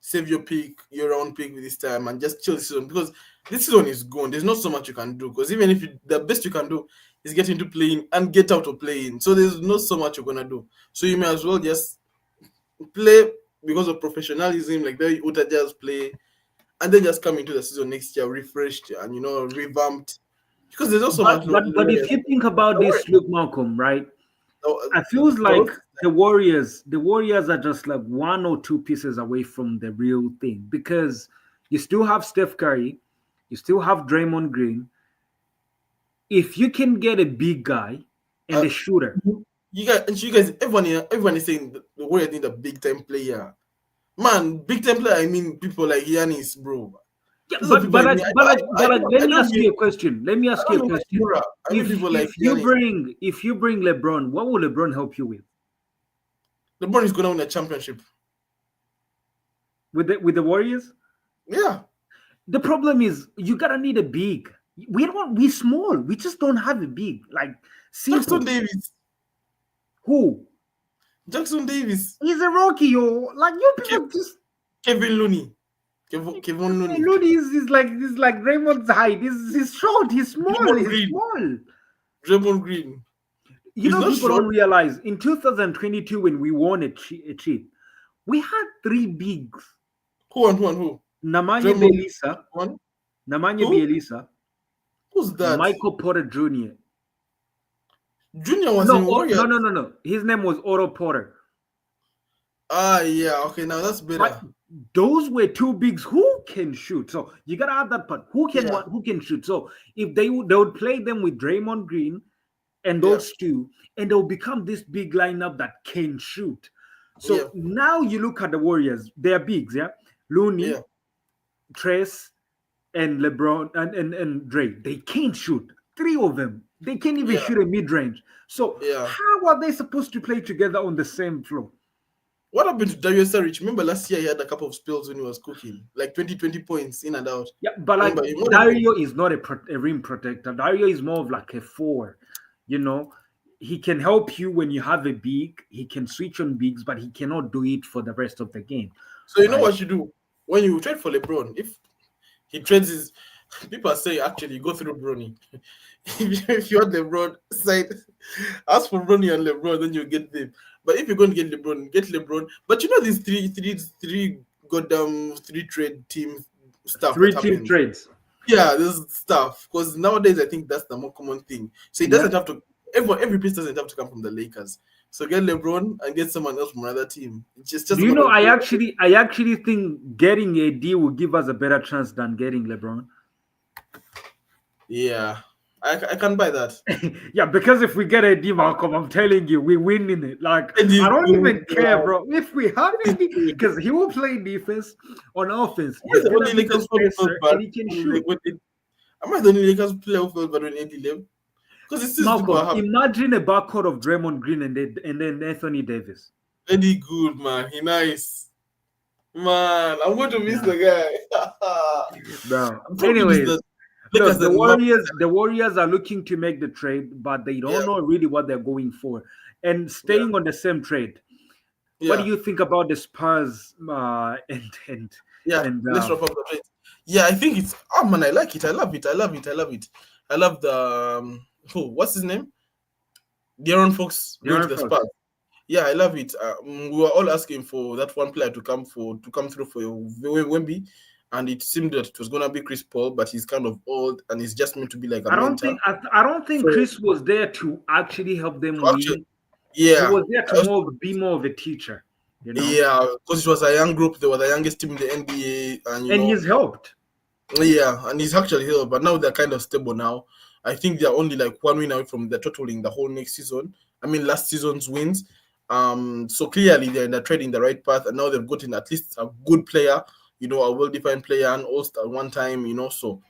save your pick, your round pick with this time and just chill this season because this season is gone. There's not so much you can do because even if the best you can do is get into playing and get out of playing. So there's not so much you're gonna do. So you may as well just play because of professionalism, like the Utah Jazz play, and then just come into the season next year refreshed and revamped. Because there's not so much. But if you think about this, look, Malcolm, right? No, I feels like the Warriors are just like 1 or 2 pieces away from the real thing because you still have Steph Curry, you still have Draymond Green. If you can get a big guy and a shooter, you guys, everyone is saying the Warriors need a big time player. Man, big time player. I mean, people like Giannis, bro. yeah, but let me ask you a question. Let me ask you a question. I mean, people like If you bring LeBron, what will LeBron help you with? LeBron is gonna win a championship With the Warriors? Yeah. The problem is you gotta need a big. We small. We just don't have a big. Like simple. Jackson Davis. Who? Jackson Davis. He's a rookie, yo. Like you people just Kevin Looney. Kevin Looney. Looney is like Raymond's height. He's short. He's small. He's small. Draymond Green. You know, people don't realize in 2022 when we won a chip, we had 3 bigs. Who? Nemanja Bjelica. Nemanja Bjelica. Who's that? Michael Porter Jr. Junior was in Warriors. No. His name was Otto Porter. Yeah. Okay, now that's better. those were two bigs who can shoot. So you gotta have that part. Yeah, Who can shoot? So if they would play them with Draymond Green and yeah, those two, and they'll become this big lineup that can shoot. yeah, So now you look at the Warriors, they're bigs, yeah. Looney, yeah, Trace, and LeBron and Dre. They can't shoot. Three of them. They can't even yeah, shoot a mid-range. So yeah. how are they supposed to play together on the same floor? What happened to Darius Saric? Remember last year he had a couple of spills when he was cooking, like 20 points in and out. Yeah, but like Remember, you know, Dario is not a rim protector. Dario is more of like a four. You know, he can help you when you have a big. He can switch on bigs, but he cannot do it for the rest of the game, so you know right? what you do when you trade for LeBron. If he trades his, people are saying actually you go through Bronny. If you want LeBron side, ask for Bronny and LeBron, then you get them. But if you're going to get LeBron. But you know these three goddamn three trade team stuff that Three team happens. trades. Yeah, this stuff because nowadays I think that's the more common thing. So it Yeah. doesn't have to. Every piece doesn't have to come from the Lakers. So get LeBron and get someone else from another team. It's just Do a you matter know? of I actually think getting AD will give us a better chance than getting LeBron. yeah. I can buy that. Yeah, because if we get AD, Malcolm, I'm telling you, we win in it. Like And I he's don't good, even care, bro. bro. If we have AD, He's good. because he will play defense on offense. Am I He's the gonna only be the Lakers fan who felt spacer bad? and he can shoot. Am I the only Lakers player who felt bad when AD left? Because it still people are Malcolm, happy. imagine a backcourt of Draymond Green and then Anthony Davis. Eddie good, man. He nice. Man, I'm going to miss Nah, the guy. bro. I'm probably miss Anyways, the Lakers look, and Mavs. The Warriors are looking to make the trade, but they Yeah, don't know really what they're going for. And yeah, staying on the same trade, what do yeah, you think about the Spurs yeah. and Let's wrap up the trade. Yeah, I think it's man, I like it. I love it. I love it. I love it. I love the what's his name? De'Aaron Fox going to Darren the Fox? Spurs. Yeah, I love it. We were all asking for that one player to come through for Wemby, and it seemed that it was gonna be Chris Paul, but he's kind of old and he's just meant to be like a mentor. I don't think So Chris was there to actually help them actually, win. He yeah, was there I to also, be more of a teacher, you know. yeah, because it was a young group. They were the youngest team in the NBA, and And he's helped. yeah, and he's actually here. But now they're kind of stable now. I think they're only like one win away from the totaling the whole next season. I mean, last season's wins. So clearly they're in the trade in the right path, and now they've gotten at least a good player, a well-defined player, and all-star one time, So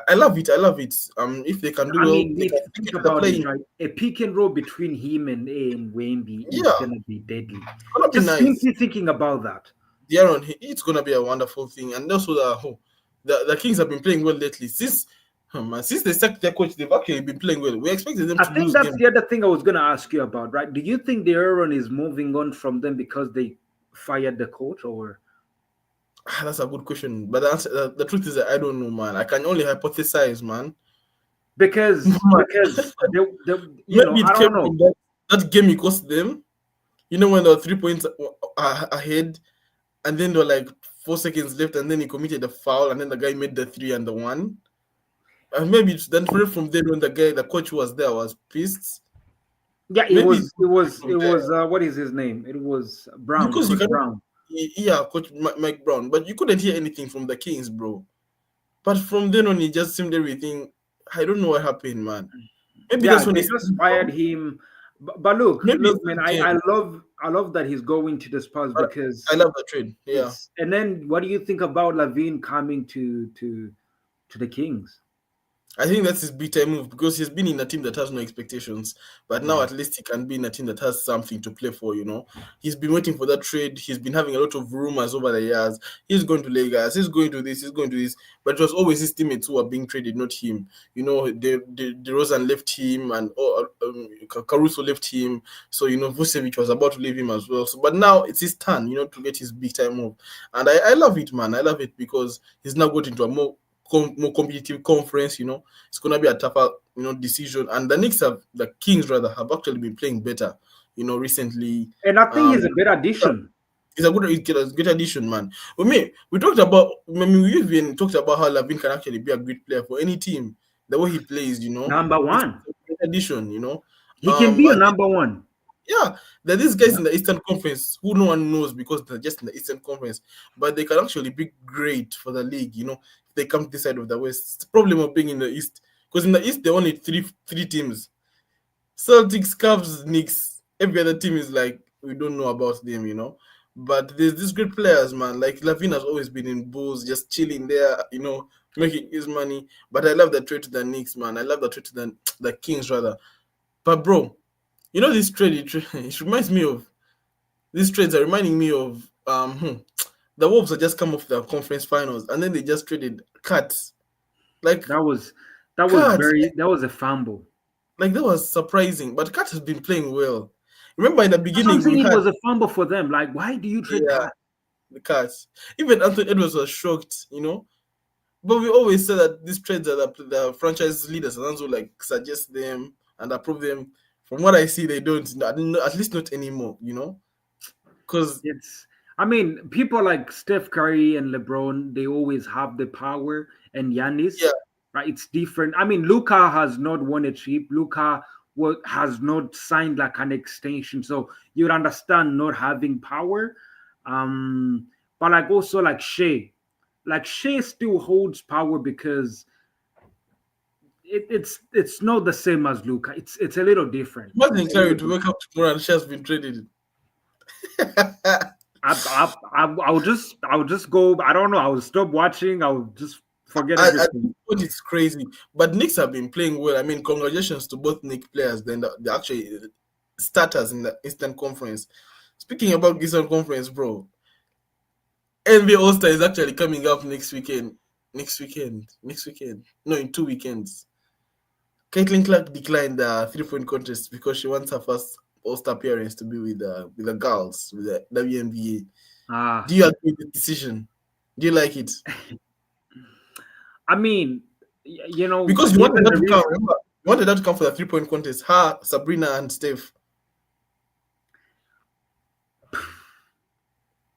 I love it. I love it. If they can do I well, mean, they if can you take think it to the about it, play. right, a pick and roll between him and Wemby is Yeah, gonna be deadly. it's gonna be Just nice. simply thinking about that. De'Aaron, it's gonna be a wonderful thing, and also the Kings have been playing well lately. Since they sacked their coach, they've actually been playing well. We expected them I to think lose that's games. the other thing I was gonna ask you about, right? Do you think the Aaron is moving on from them because they fired the coach, or That's a good question, but the truth is that I don't know, man. I can only hypothesize, man. because Maybe I it came don't know. from that game it cost them. When they were 3 points ahead, and then there were like 4 seconds left, and then he committed a foul, and then the guy made the three and the one. And maybe it's then from there when the coach was there, was pissed. Yeah, Maybe it's it from there was what is his name? It was Brown, because you Coach cannot. Brown. Yeah, Coach Mike Brown, but you couldn't hear anything from the Kings, bro. But from then on, it just seemed everything. I don't know what happened, man. Maybe Yeah, that's when they it's just fired him. But maybe look, it's man, the game. I love that he's going to the Spurs But I because love the trade. Yeah. it's. And then, what do you think about Lavine coming to the Kings? I think that's his big time move because he's been in a team that has no expectations, but now Yeah. at least he can be in a team that has something to play for. He's been waiting for that trade. He's been having a lot of rumors over the years. He's going to Lakers. He's going to this. He's going to this. But it was always his teammates who were being traded, not him. DeRozan left him, and Caruso left him. So Vucevic was about to leave him as well. So, but now it's his turn, to get his big time move, and I love it, man. I love it because he's now got into a more competitive conference. It's gonna be a tougher decision, and the Kings rather have actually been playing better recently. And I think he's um a better addition. it's a good addition, man. We talked about, we even talked about how Lavin can actually be a great player for any team. The way he plays, Number it's one. a great addition. He can be a And number one. Yeah, there are these guys Yeah. in the Eastern Conference who no one knows because they're just in the Eastern Conference, but they can actually be great for the league. If they come to this side of the West. It's the problem of being in the East, because in the East there are only three teams: Celtics, Cavs, Knicks. Every other team is like we don't know about them. But there's these great players, man. Like Lavin has always been in Bulls, just chilling there, making his money. But I love the trade to the Knicks, man. I love the trade to the Kings rather. But bro, this trade, it reminds me of these trades are reminding me of the Wolves had just come off the conference finals and then they just traded Cats. Like That was that was Cats, very that was a fumble. like that was surprising. But Cats has been playing well. Remember in the That's what I'm beginning we saying. It had was a fumble for them. Like, why do you trade yeah Cat? the Cats. Even Anthony Edwards was shocked. But we always say that these trades are the franchise leaders and also like suggest them and approve them. From what I see, they don't. At least not anymore. Because I mean, people like Steph Curry and LeBron, they always have the power, and yeah, Giannis, right? It's different. I mean, Luka has not won a chip. Luka has not signed like an extension, so you'd understand not having power. But like also like Shea still holds power because it's not the same as Luka. It's a little different. imagine It's a Clary little to different. wake up tomorrow and she has been traded. I'll just go. I don't know. I'll stop watching. I'll just forget At this everything. point, it's crazy. But Knicks have been playing well. I mean, congratulations to both Knicks players. Then the actually starters in the Eastern Conference. Speaking about Eastern Conference, bro, NBA All Star is actually coming up next weekend. Next weekend. Next weekend. No, in 2 weekends. Caitlin Clark declined the 3-point contest because she wants her first All Star appearance to be with the girls, with the WNBA. Ah, Do you agree with the decision? Do you like it? I mean, Because you wanted given that the to come, reason, remember? You wanted that to come for the 3-point contest. Her, Sabrina, and Steph.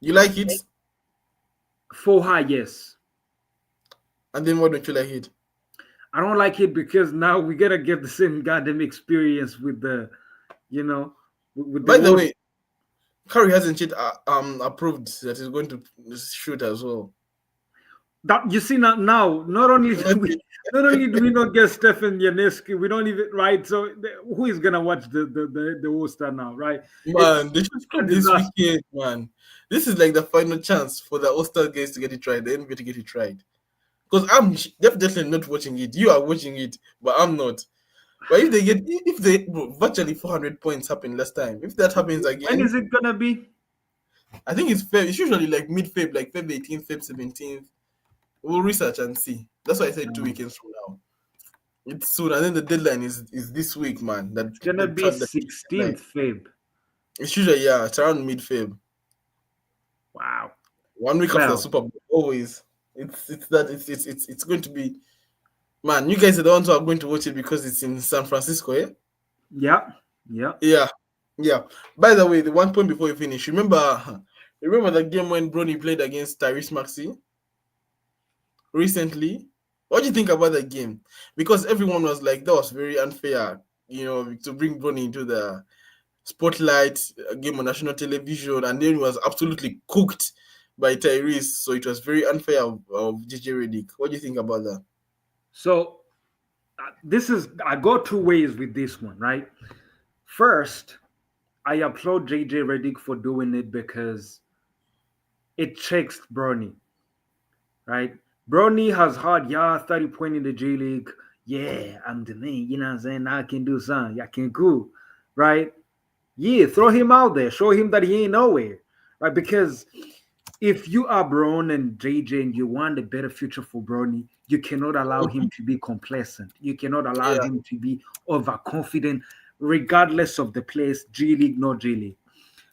You like it? for her, yes. And then why don't you like it? I don't like it because now we gotta get the same goddamn experience with the, you know, with the By the world. way, Curry hasn't yet approved that he's going to shoot as well. That you see now, not only do Not we yet. not only do we not get Stephen Yaneski, we don't even right. So who is gonna watch the All-Star now, right? Man, It's they should a stop this disaster. weekend, man. This is like the final chance for the All-Star guys to get it right, the NBA to get it right. Because I'm definitely not watching it. You are watching it, but I'm not. But if they bro, virtually 400 points happened last time, if that happens When again, is it gonna be? I think it's Feb. It's usually like mid-Feb, like Feb 18th, Feb 17th. We'll research and see. That's why I said 2 weekends from now. It's soon, and then the deadline is this week, man. That It's gonna the be track the deadline. 16th Feb. It's usually it's around mid-Feb, Wow. 1 week after the Well, Super Bowl. Always, it's going to be, man. You guys are the ones who are going to watch it because it's in San Francisco, eh? yeah, yeah. Yeah, yeah. By the way, the one point before you finish, remember the game when Bronny played against Tyrese Maxey recently? What do you think about that game? Because everyone was like, that was very unfair, to bring Bronny into the spotlight, a game on national television, and then he was absolutely cooked by Tyrese. So it was very unfair of JJ Redick. What do you think about that? So I go two ways with this one, right? First, I applaud JJ Redick for doing it because it checks Bronny, right? Bronny has had 30 point in the G League. Yeah, I'm the man, you know what I'm saying? I can do something. I can go, right? Yeah, throw him out there. Show him that he ain't nowhere, right? Because if you are Bron and JJ and you want a better future for Bronny, you cannot allow him to be complacent. You cannot allow Yeah. him to be overconfident, regardless of the place, G League, not G League.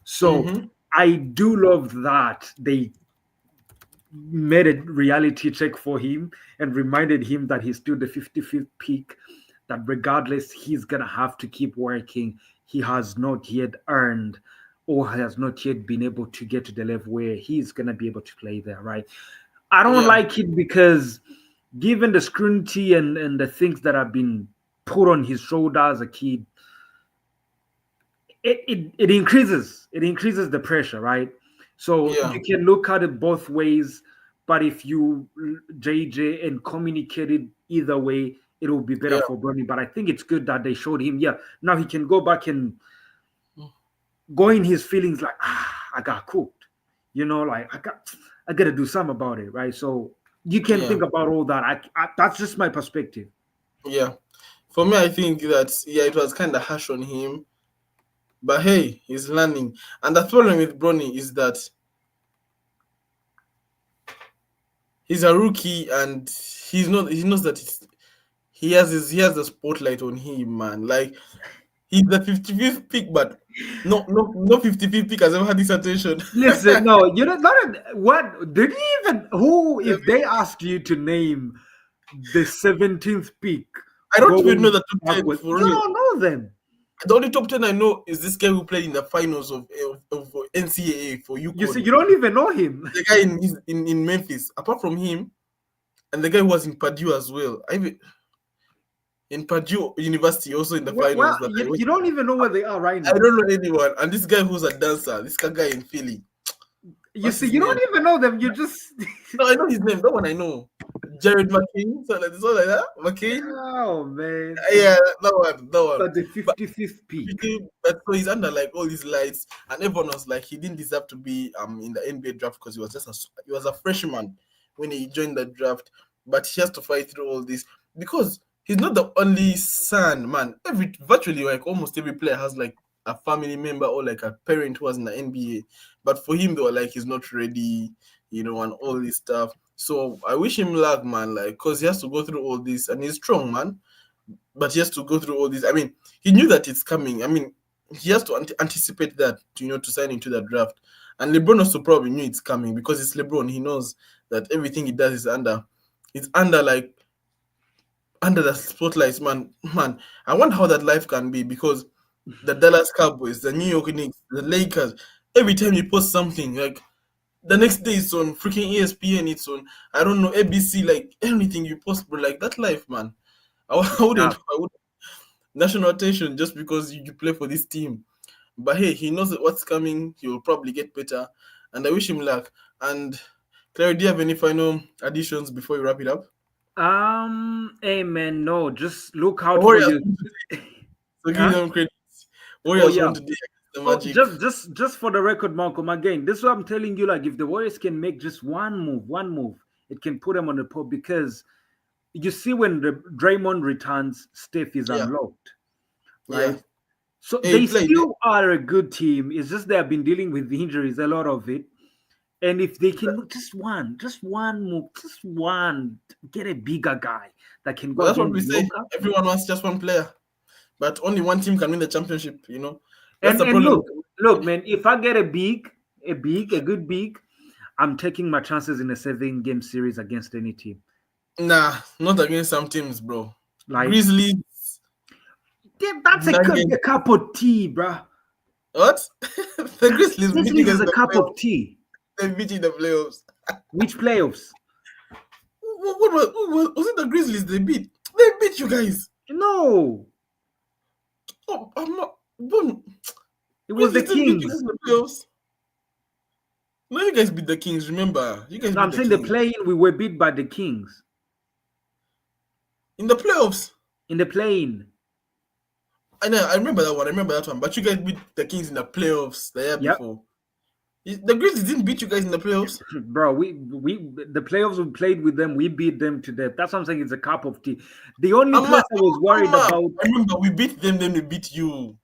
So Mm-hmm. I do love that they made a reality check for him and reminded him that he's still the 55th pick, that regardless, he's going to have to keep working. He has not yet earned or has not yet been able to get to the level where he's going to be able to play there, right? I don't Yeah. like it because given the scrutiny and the things that have been put on his shoulder as a kid, it increases the pressure, right? So Yeah, you can look at it both ways, but if you JJ and communicate it either way, it will be better yeah, for Bernie. But I think it's good that they showed him. Yeah, now he can go back and go in his feelings like, I got cooked. Like I got to do something about it, right? So you can yeah, think about all that. That's just my perspective. yeah. For me, I think that yeah, it was kind of harsh on him, but hey, he's learning. And the problem with Bronny is that he's a rookie and he's not. He knows that he has the spotlight on him, man. Like he's the 55th pick, but no 55th pick has ever had this attention. Listen, no, you know, not what did he even who if they ask you to name the 17th pick I don't even know going the top 10 backwards, for you real. don't know them. The only top 10 I know is this guy who played in the finals of NCAA for You see, UConn. you don't even know him. The guy in Memphis. Apart from him, and the guy who was in Purdue as well. In Purdue University, also in the Well, finals. That you don't even know where they are right I now. don't know anyone. And this guy who's a dancer, this guy in Philly. You What's see, his you name? don't even know them. You just No, I know his name. That one I know. Jared McCain, something like that. McCain. oh man. Yeah, that one. But the But 55th pick. but so he's under like all these lights, and everyone was like he didn't deserve to be in the NBA draft because he was a freshman when he joined the draft, but he has to fight through all this because he's not the only son, man. Virtually like almost every player has like a family member or like a parent who was in the NBA, but for him they were like he's not ready, and all this stuff. So I wish him luck, man, like because he has to go through all this, and he's strong, man. But he has to go through all this. I mean, he knew that it's coming. I mean, he has to anticipate that, to sign into the draft. And LeBron also probably knew it's coming because it's LeBron. He knows that everything he does is under the spotlights, man. Man, I wonder how that life can be because the Dallas Cowboys, the New York Knicks, the Lakers, every time you post something, like the next day it's on freaking ESPN, it's on, I don't know, ABC, like anything you post, bro, like that life, man. Yeah. I wouldn't national attention just because you play for this team. But hey, he knows what's coming. He will probably get better, and I wish him luck. And Claire, do you have any final additions before we wrap it up? Hey man, no, just look out for Warriors, you. so give Huh? them credit. Oh Warriors yeah. won today against the Oh, Magic. just for the record, Malcolm. Again, this is what I'm telling you. Like, if the Warriors can make just one move, it can put them on the pole because you see when the Draymond returns, Steph is Yeah, unlocked, yeah. right? So Hey, they he played. still are a good team. It's just they have been dealing with the injuries, a lot of it. And if they can just one move, just one, get a bigger guy that can But go that's what we against say. Luka. Everyone wants just one player, but only one team can win the championship. That's the And problem. look, man, if I get a good big, I'm taking my chances in a 7-game series against any team. Nah, not against some teams, bro. Like Grizzlies, that's Nuggets. a cup of tea, bruh. What? The Grizzlies beat you Grizzlies guys is in a the cup playoffs. of tea. They beat you in the playoffs. Which playoffs? Was it the Grizzlies they beat? They beat you guys. No, Oh, I'm not. Boom. it was the Grizzlies didn't beat you guys Kings. in the playoffs. No, you guys beat the Kings. Remember, you guys No, beat I'm the saying the Kings play-in, we were beat by the Kings in the playoffs. in the play-in. I know. I remember that one. I remember that one. But you guys beat the Kings in the playoffs the year Yep. before. The Grizzlies didn't beat you guys in the playoffs. Bro, we the playoffs we played with them, we beat them to death. That's what I'm saying. It's a cup of tea. The only Amma, place I was worried Amma. about, I remember we beat them, then we beat you.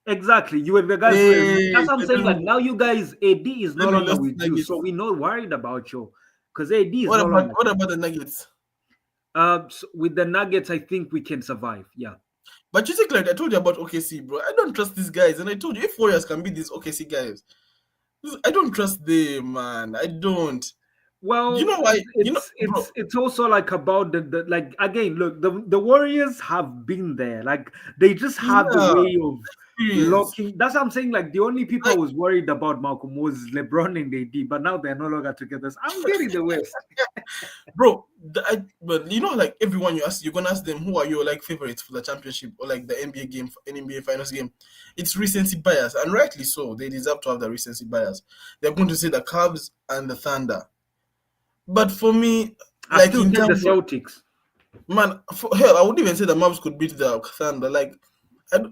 exactly, you were the guys. Hey, That's what I'm saying. Like now, you guys, AD is no then we longer lost with the you, Nuggets. so we're not worried about you because AD is What no about longer. what about the Nuggets? So with the Nuggets, I think we can survive. Yeah. But you think like I told you about OKC, bro. I don't trust these guys, and I told you if Warriors can beat these OKC guys, I don't trust them, man. I don't. Well, You know why? Bro. it's also like about the like again. Look, the Warriors have been there. Like they just have a Yeah, way of experience. locking. That's what I'm saying. Like the only people I Like, was worried about, Malcolm, was LeBron and AD, but now they're no longer together. So I'm getting the West. bro, but you know, like everyone you ask, you're gonna ask them who are your like favorites for the championship or like the NBA game, NBA Finals game. It's recency bias, and rightly so. They deserve to have the recency bias. They're going to say the Cavs and the Thunder. But for me, I like still in take the terms of Celtics. man, for hell, I would even say the Mavs could beat the Thunder. Like,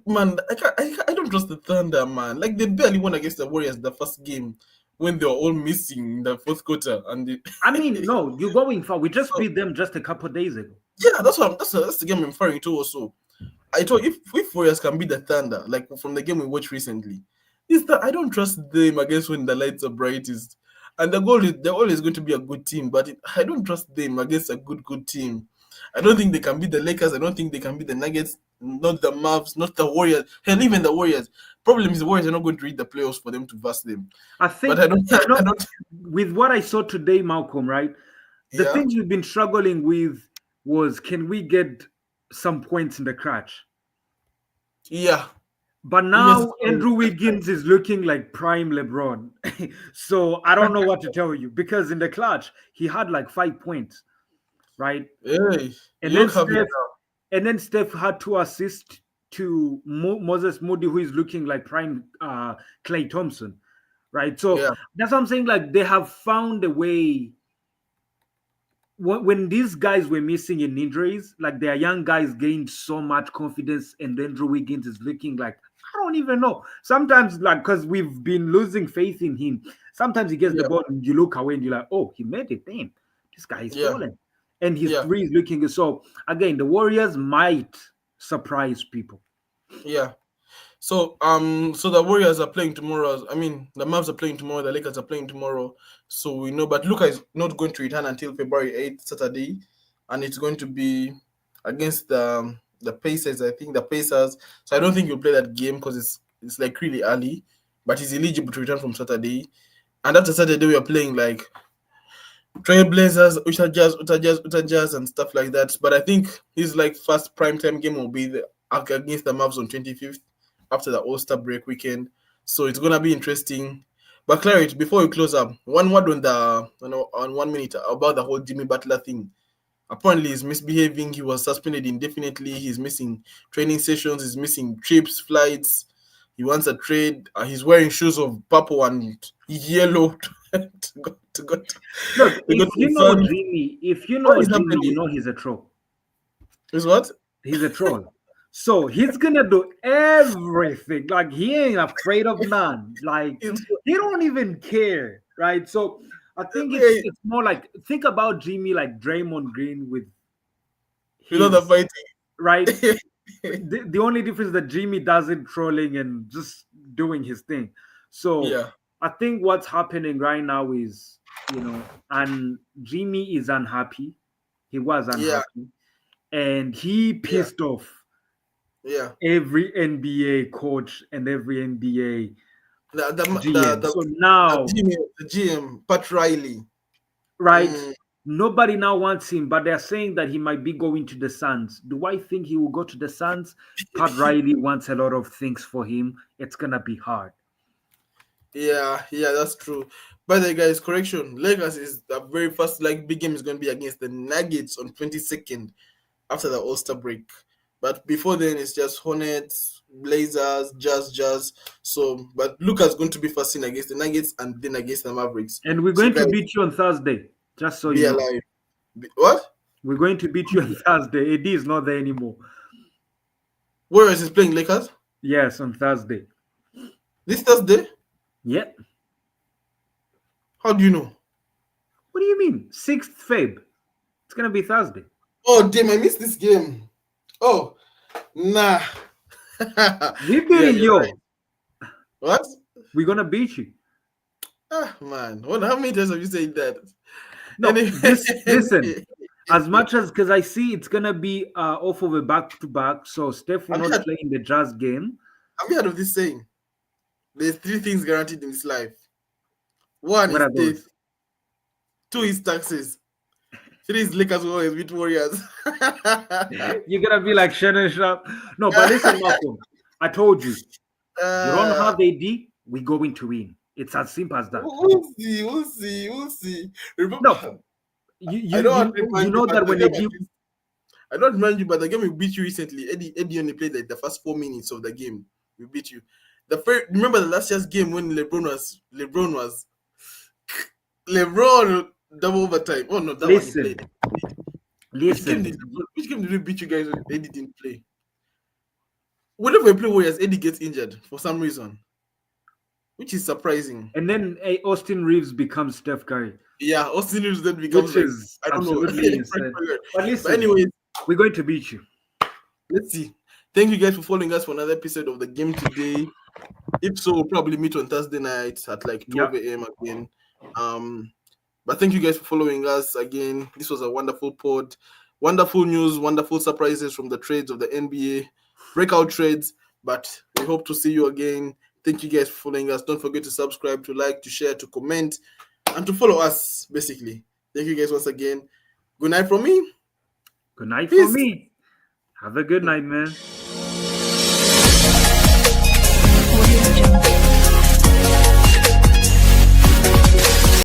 man, I don't trust the Thunder, man. Like they barely won against the Warriors the first game when they were all missing in the fourth quarter, and I mean, no, you're going far. We just so beat them just a couple of days ago. yeah, that's the game I'm referring to. Also, I told if Warriors can beat the Thunder, like from the game we watched recently, is that I don't trust them against when the lights are brightest. And the goal is they're always going to be a good team, but I don't trust them against a good team. I don't think they can beat the Lakers. I don't think they can beat the Nuggets, not the Mavs, not the Warriors. Hell, even the Warriors. Problem is the Warriors are not going to reach the playoffs for them to verse them. I But think, you know, I don't. with what I saw today, Malcolm, right? The Yeah, things we've been struggling with was, can we get some points in the crutch? yeah. But Even now Andrew Wiggins is looking like prime LeBron. So I don't know what to tell you, because in the clutch he had like 5 points, right? hey, And you then look happy Steph, now. and then Steph had to assist to Moses Moody, who is looking like prime Clay Thompson, right? So Yeah, that's what I'm saying. Like they have found a way. When these guys were missing in injuries, like their young guys gained so much confidence, and Andrew Wiggins is looking like, I don't even know. Sometimes, like, because we've been losing faith in him, sometimes he gets the yeah, ball and you look away and you're like, oh, he made it. Damn, this guy is yeah, falling. And his yeah, three is looking good. So, again, the Warriors might surprise people. yeah. So the Warriors are playing tomorrow. I mean, the Mavs are playing tomorrow. The Lakers are playing tomorrow. So we know, but Luka is not going to return until February 8th, Saturday, and it's going to be against the Pacers. I think the Pacers. So I don't think he'll play that game because it's like really early, but he's eligible to return from Saturday. And after Saturday, we are playing like Trailblazers, Utah Jazz, and stuff like that. But I think his like first primetime game will be against the Mavs on 25th after the All-Star break weekend. So it's gonna be interesting. But Claret, before we close up, one word on the on 1 minute about the whole Jimmy Butler thing. Apparently, he's misbehaving. He was suspended indefinitely. He's missing training sessions. He's missing trips, flights. He wants a trade. He's wearing shoes of purple and yellow Look, to go if to you the know sun. Jimmy, if you What know is Jimmy, you happening? know he's a troll. Is what? He's a troll. So he's gonna do everything. Like he ain't afraid of none. Like It's, he don't even care, right? So I think it's wait, it's more like, think about Jimmy like Draymond Green with we know the his, fighting. right. The only difference is that Jimmy doesn't trolling and just doing his thing. So Yeah, I think what's happening right now is, and Jimmy is unhappy. He was yeah, unhappy, and he yeah, pissed off yeah. every NBA coach and every NBA The the GM. the So now, the GM, Pat Riley. right, Mm, nobody now wants him, but they're saying that he might be going to the Suns. Do I think he will go to the Suns? Pat Riley wants a lot of things for him. It's gonna be hard. yeah, yeah, that's true. By the way, guys, correction. Lakers is the very first like big game is going to be against the Nuggets on 22nd after the All-Star break. But before then, it's just Hornets, Blazers, Jazz. So, but Luka's going to be first in against the Nuggets and then against the Mavericks. And we're So, going to guys, beat you on Thursday, just so you be know. alive. What? We're going to beat you on Thursday. AD is not there anymore. Warriors is playing Lakers Yes, on Thursday. this Thursday. Yeah. How do you know? What do you mean? 6th Feb. It's gonna be Thursday. Oh, damn! I missed this game. Oh, nah. We Yeah, beating you're right. you. What? We're gonna beat you. Ah, man. What? How many times have you said that? No, Anyway, listen. As much as, because I see it's gonna be off of a back-to-back, so Steph will have you not heard, play in the Jazz game. have you heard of this saying? There's three things guaranteed in this life. One What is are death. those? Two is taxes. Three is Lakers will always beat Warriors. You're gonna be like Shannon Sharp. No, but listen, Malcolm. I told you. You don't have AD, we're going to win. It's as simple as that. We'll see. Remember, No, I don't want to you remind you, know but that when AD, I don't remind you, but the game we beat you recently, Eddie only played like the first 4 minutes of the game. We beat you. Remember the last year's game when LeBron double overtime. Oh no, that one he played. Which game did we beat you guys when Eddie didn't play? Whenever we play Warriors, Eddie gets injured for some reason, which is surprising. And then Austin Reeves becomes Steph Curry. Yeah, Austin Reeves then becomes which is I don't absolutely know. insane. But listen, anyways, we're going to beat you. Let's see. Thank you guys for following us for another episode of the game today. If so, we'll probably meet on Thursday night at like 12 a.m. again. But thank you guys for following us again. This was a wonderful pod. Wonderful news, wonderful surprises from the trades of the NBA. Breakout trades. But we hope to see you again. Thank you guys for following us. Don't forget to subscribe, to like, to share, to comment, and to follow us, basically. Thank you guys once again. Good night from me. Good night from me. Have a good night, man.